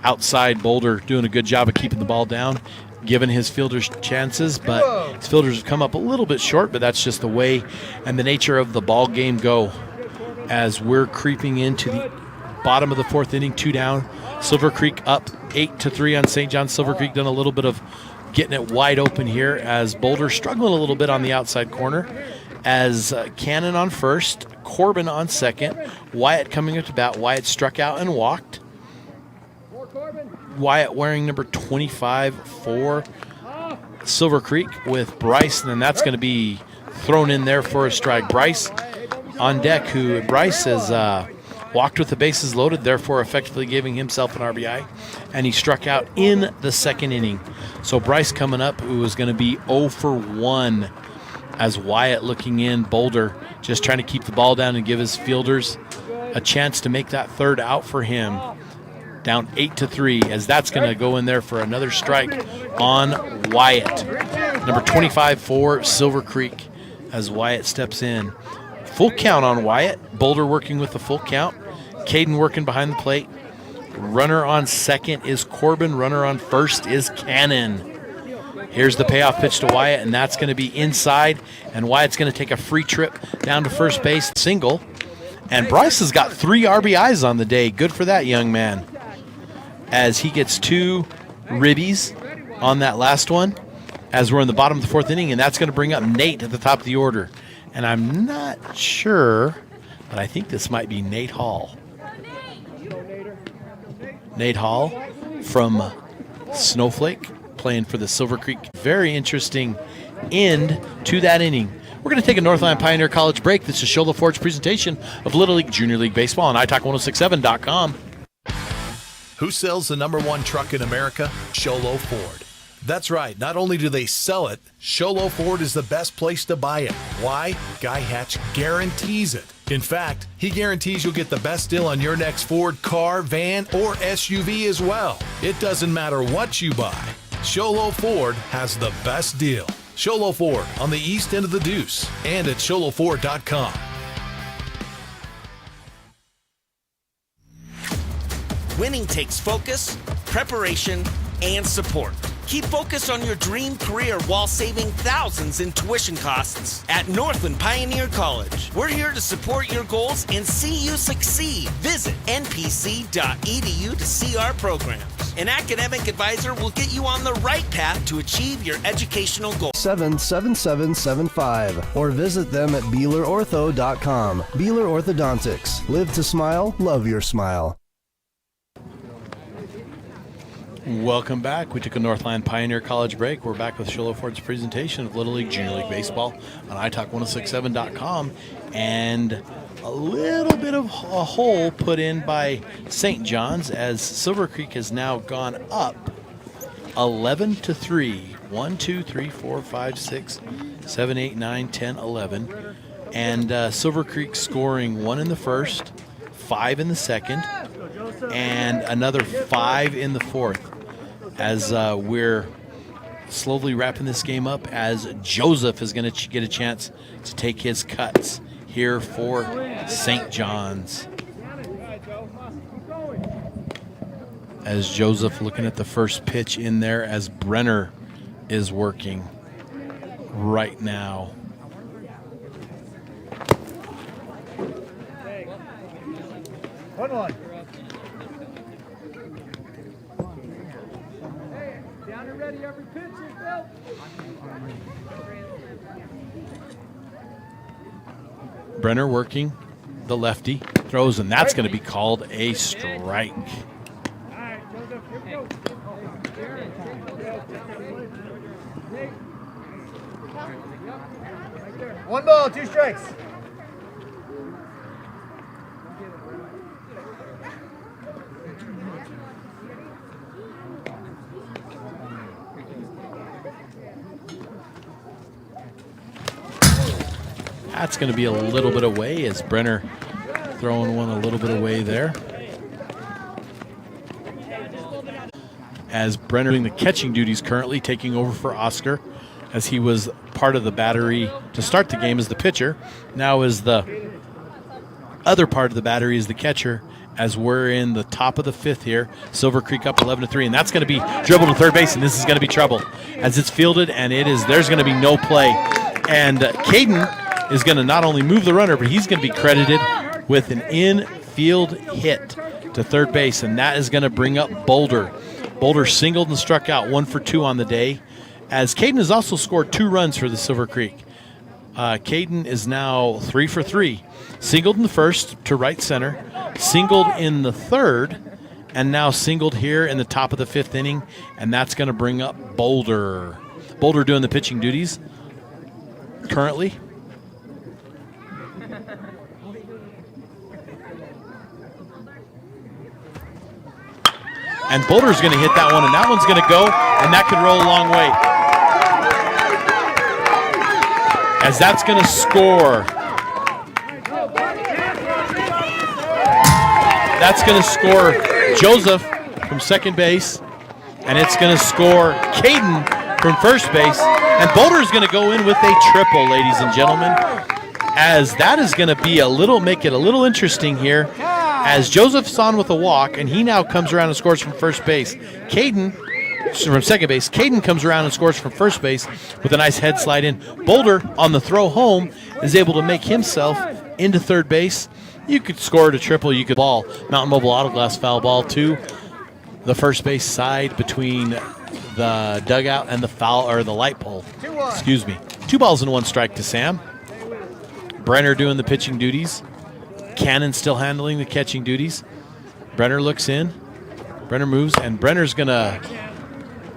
Outside, Boulder doing a good job of keeping the ball down, giving his fielders chances, but his fielders have come up a little bit short, but that's just the way and the nature of the ball game go. As we're creeping into the bottom of the 4th inning, 2 down. Silver Creek up 8-3 on St. John. Silver Creek done a little bit of getting it wide open here, as Boulder struggling a little bit on the outside corner. As Cannon on first, Corbin on second, Wyatt coming up to bat. Wyatt struck out and walked. Wyatt wearing number 25 for Silver Creek with Bryce, and then that's going to be thrown in there for a strike. Bryce on deck, who Bryce has walked with the bases loaded, therefore effectively giving himself an RBI, and he struck out in the 2nd inning. So Bryce coming up, who is going to be 0 for 1 as Wyatt looking in. Boulder just trying to keep the ball down and give his fielders a chance to make that 3rd out for him. Down 8-3, as that's going to go in there for another strike on Wyatt. Number 25 for Silver Creek as Wyatt steps in. Full count on Wyatt. Boulder working with the full count. Caden working behind the plate. Runner on second is Corbin. Runner on first is Cannon. Here's the payoff pitch to Wyatt, and that's going to be inside. And Wyatt's going to take a free trip down to first base, single. And Bryce has got 3 RBIs on the day. Good for that young man, as he gets 2 ribbies on that last one as we're in the bottom of the 4th inning, and that's going to bring up Nate at the top of the order. And I'm not sure, but I think this might be Nate Hall. Nate Hall from Snowflake, playing for the Silver Creek. Very interesting end to that inning. We're going to take a Northland Pioneer College break. This is Shola Ford's presentation of Little League, Junior League Baseball on iTalk1067.com. Who sells the #1 truck in America? Sholo Ford. That's right. Not only do they sell it, Sholo Ford is the best place to buy it. Why? Guy Hatch guarantees it. In fact, he guarantees you'll get the best deal on your next Ford car, van, or SUV as well. It doesn't matter what you buy. Sholo Ford has the best deal. Sholo Ford on the east end of the Deuce and at sholoford.com. Winning takes focus, preparation, and support. Keep focus on your dream career while saving thousands in tuition costs at Northland Pioneer College. We're here to support your goals and see you succeed. Visit npc.edu to see our programs. An academic advisor will get you on the right path to achieve your educational goals. 77775 or visit them at BeelerOrtho.com. Beeler Orthodontics. Live to smile, love your smile. Welcome back. We took a Northland Pioneer College break. We're back with Sholo Ford's presentation of Little League, Junior League Baseball on iTalk1067.com. And a little bit of a hole put in by St. John's as Silver Creek has now gone up 11-3. 1, 2, 3, 4, 5, 6, 7, 8, 9, 10, 11. And Silver Creek scoring 1 in the first, 5 in the second, and another 5 in the fourth. As we're slowly wrapping this game up, as Joseph is going to get a chance to take his cuts here for St. John's. As Joseph looking at the first pitch in there as Brenner is working right now. One on. Down and ready every pitch, Phil. Brenner working the lefty, throws, and that's going to be called a strike. One ball, 2 strikes. That's going to be a little bit away as Brenner throwing one a little bit away there. As Brenner doing the catching duties currently, taking over for Oscar, as he was part of the battery to start the game as the pitcher. Now is the other part of the battery as the catcher, as we're in the top of the 5th here. Silver Creek up 11-3, and that's going to be dribbled to third base, and this is going to be trouble as it's fielded, and there's going to be no play. And Caden is going to not only move the runner, but he's going to be credited with an infield hit to third base, and that is going to bring up Boulder. Boulder singled and struck out 1 for 2 on the day, as Caden has also scored 2 runs for the Silver Creek. Caden is now 3 for 3. Singled in the first to right center, singled in the third, and now singled here in the top of the 5th inning, and that's going to bring up Boulder. Boulder doing the pitching duties currently. And Boulder's going to hit that one, and that one's going to go, and that could roll a long way. As that's going to score. That's going to score Joseph from second base, and it's going to score Caden from first base. And Boulder's going to go in with a triple, ladies and gentlemen, as that is going to be make it a little interesting here. As Joseph's on with a walk, and he now comes around and scores from first base. Caden, from second base, Caden comes around and scores from first base with a nice head slide in. Boulder, on the throw home, is able to make himself into third base. You could score it a triple, you could ball. Mountain Mobile Auto Glass foul ball to the first base side between the dugout and the foul or the light pole. Excuse me. 2 balls and 1 strike to Sam. Brenner doing the pitching duties. Cannon still handling the catching duties. Brenner looks in. Brenner moves, and Brenner's going to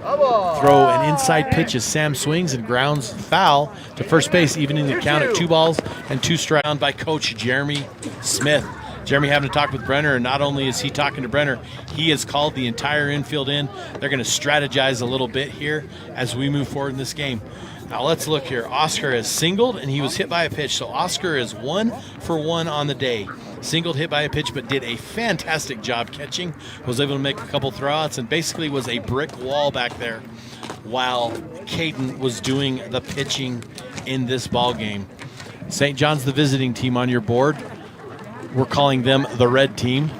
throw an inside pitch as Sam swings and grounds foul to first base, evening the count at 2 balls and 2 strikes by Coach Jeremy Smith. Jeremy having to talk with Brenner, and not only is he talking to Brenner, he has called the entire infield in. They're going to strategize a little bit here as we move forward in this game. Now let's look here. Oscar has singled, and he was hit by a pitch. So Oscar is 1 for 1 on the day. Singled, hit by a pitch, but did a fantastic job catching. Was able to make a couple throwouts, and basically was a brick wall back there while Caden was doing the pitching in this ball game. St. John's the visiting team on your board. We're calling them the red team.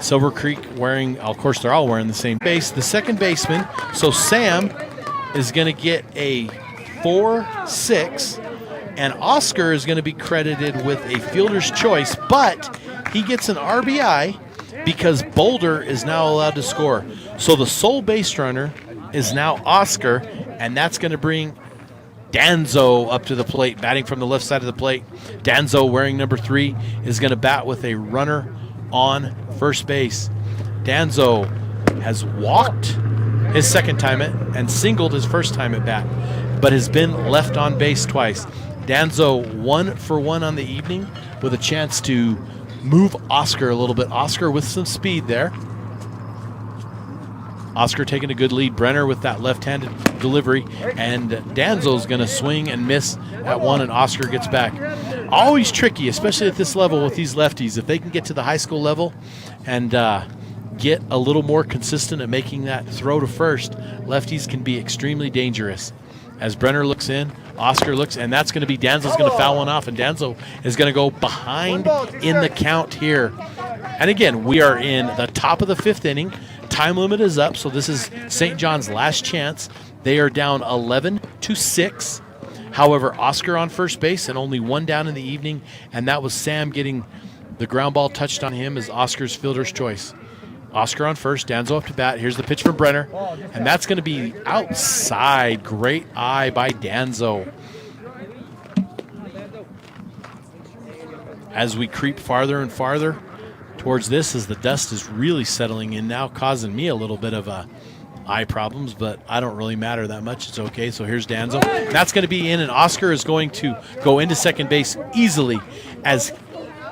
Silver Creek wearing, of course, they're all wearing the same base. The second baseman, so Sam is going to get a 4-6, and Oscar is going to be credited with a fielder's choice, but he gets an RBI because Boulder is now allowed to score. So the sole base runner is now Oscar, and that's going to bring Danzo up to the plate, batting from the left side of the plate. Danzo, wearing number 3, is going to bat with a runner on first base. Danzo has walked his second time and singled his first time at bat, but has been left on base twice. Danzo 1 for 1 on the evening with a chance to move Oscar a little bit. Oscar with some speed there. Oscar taking a good lead. Brenner with that left-handed delivery, and Danzo's going to swing and miss at 1, and Oscar gets back. Always tricky, especially at this level with these lefties. If they can get to the high school level and get a little more consistent at making that throw to first, lefties can be extremely dangerous. As Brenner looks in, Oscar looks, and that's going to be Danzo's going to foul one off, and Danzo is going to go behind in the count here. And again, we are in the top of the 5th inning. Time limit is up, so this is St. John's last chance. They are down 11-6. However, Oscar on first base and only 1 down in the evening, and that was Sam getting the ground ball touched on him as Oscar's fielder's choice. Oscar on first, Danzo up to bat. Here's the pitch from Brenner, and that's going to be outside. Great eye by Danzo. As we creep farther and farther towards this, as the dust is really settling in now, causing me a little bit of eye problems, but I don't really matter that much. It's okay. So here's Danzo. That's going to be in, and Oscar is going to go into second base easily, as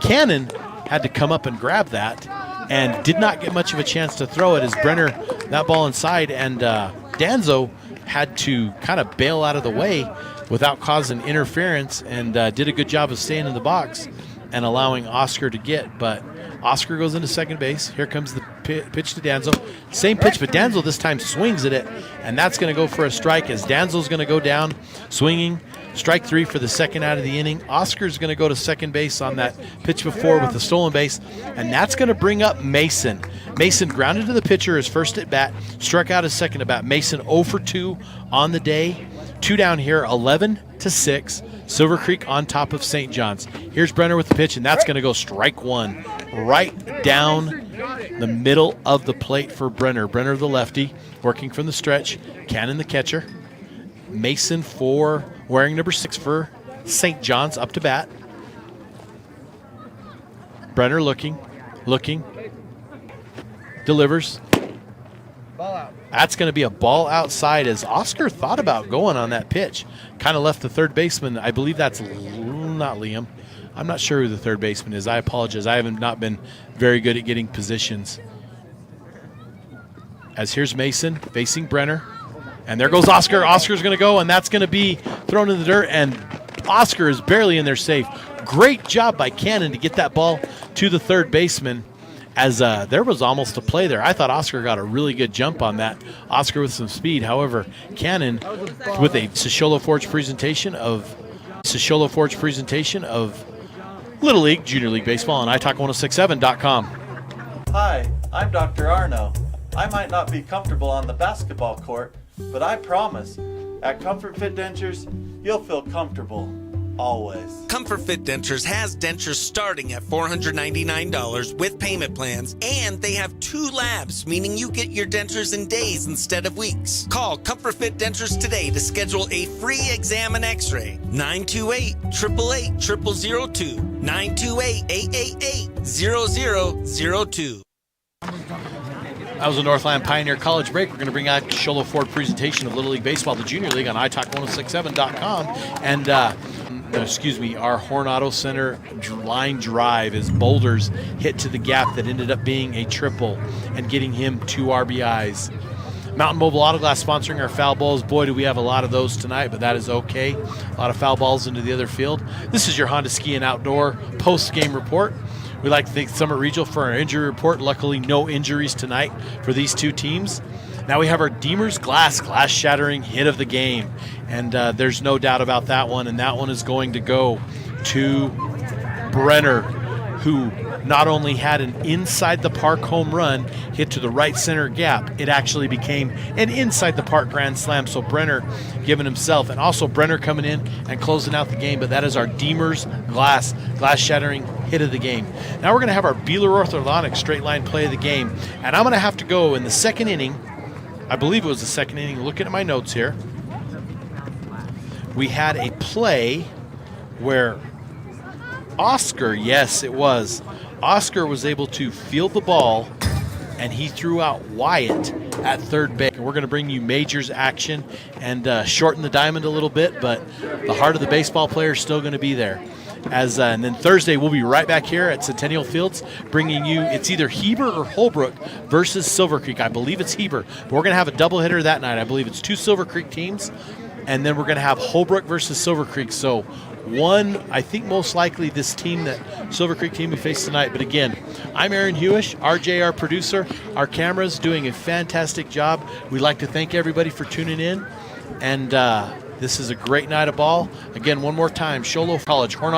Cannon had to come up and grab that and did not get much of a chance to throw it as Brenner, that ball inside, and Danzo had to kind of bail out of the way without causing interference, and did a good job of staying in the box and allowing Oscar to get. But Oscar goes into second base. Here comes the pitch to Danzo. Same pitch, but Danzo this time swings at it, and that's going to go for a strike as Danzo's going to go down swinging. Strike 3 for the second out of the inning. Oscar's going to go to second base on that pitch before with the stolen base, and that's going to bring up Mason. Mason grounded to the pitcher his first at bat, struck out his second at bat. Mason 0 for 2 on the day. 2 down here, 11-6. Silver Creek on top of St. John's. Here's Brenner with the pitch, and that's going to go strike 1 right down the middle of the plate for Brenner. Brenner the lefty, working from the stretch. Cannon the catcher. Mason wearing number 6 for St. John's up to bat. Brenner looking, delivers. Ball out. That's going to be a ball outside as Oscar thought about going on that pitch. Kind of left the third baseman. I believe that's not Liam. I'm not sure who the third baseman is. I apologize. I haven't not been very good at getting positions. As here's Mason facing Brenner. And there goes Oscar. Oscar's going to go, and that's going to be thrown in the dirt, and Oscar is barely in there safe. Great job by Cannon to get that ball to the third baseman, as there was almost a play there. I thought Oscar got a really good jump on that. Oscar with some speed. However, Cannon with a Shosholo Forge presentation of Little League, Junior League Baseball on iTalk1067.com. Hi, I'm Dr. Arno. I might not be comfortable on the basketball court, but I promise, at Comfort Fit Dentures, you'll feel comfortable always. Comfort Fit Dentures has dentures starting at $499 with payment plans, and they have 2 labs, meaning you get your dentures in days instead of weeks. Call Comfort Fit Dentures today to schedule a free exam and x-ray. 928-888-0002. 928-888-0002. That was a Northland Pioneer College break. We're going to bring out Sholo Ford presentation of Little League Baseball, the Junior League on iTalk1067.com. And, our Horn Auto Center line drive as Boulders hit to the gap that ended up being a triple and getting him 2 RBIs. Mountain Mobile Auto Glass sponsoring our foul balls. Boy, do we have a lot of those tonight, but that is okay. A lot of foul balls into the other field. This is your Honda Ski and Outdoor post-game report. We'd like to thank Summit Regional for our injury report. Luckily, no injuries tonight for these 2 teams. Now we have our Deemers glass-shattering hit of the game. And there's no doubt about that one. And that one is going to go to Brenner, who not only had an inside-the-park home run hit to the right center gap, it actually became an inside-the-park grand slam. So Brenner giving himself, and also Brenner coming in and closing out the game. But that is our Deemers glass-shattering hit of the game. Now we're going to have our Beeler Orthodontics straight line play of the game. And I'm going to have to go in the second inning. I believe it was the second inning. Looking at my notes here. We had a play where Oscar, yes, it was. Oscar was able to field the ball, and he threw out Wyatt at third base. We're going to bring you Majors action and shorten the diamond a little bit, but the heart of the baseball player is still going to be there. And then Thursday, we'll be right back here at Centennial Fields bringing you, it's either Heber or Holbrook versus Silver Creek. I believe it's Heber, but we're going to have a doubleheader that night. I believe it's 2 Silver Creek teams, and then we're going to have Holbrook versus Silver Creek. So I think most likely this team, that Silver Creek team we face tonight. But again, I'm Aaron Hewish, RJ, our producer. Our camera's doing a fantastic job. We'd like to thank everybody for tuning in. And this is a great night of ball. Again, one more time, Sholo College, Horn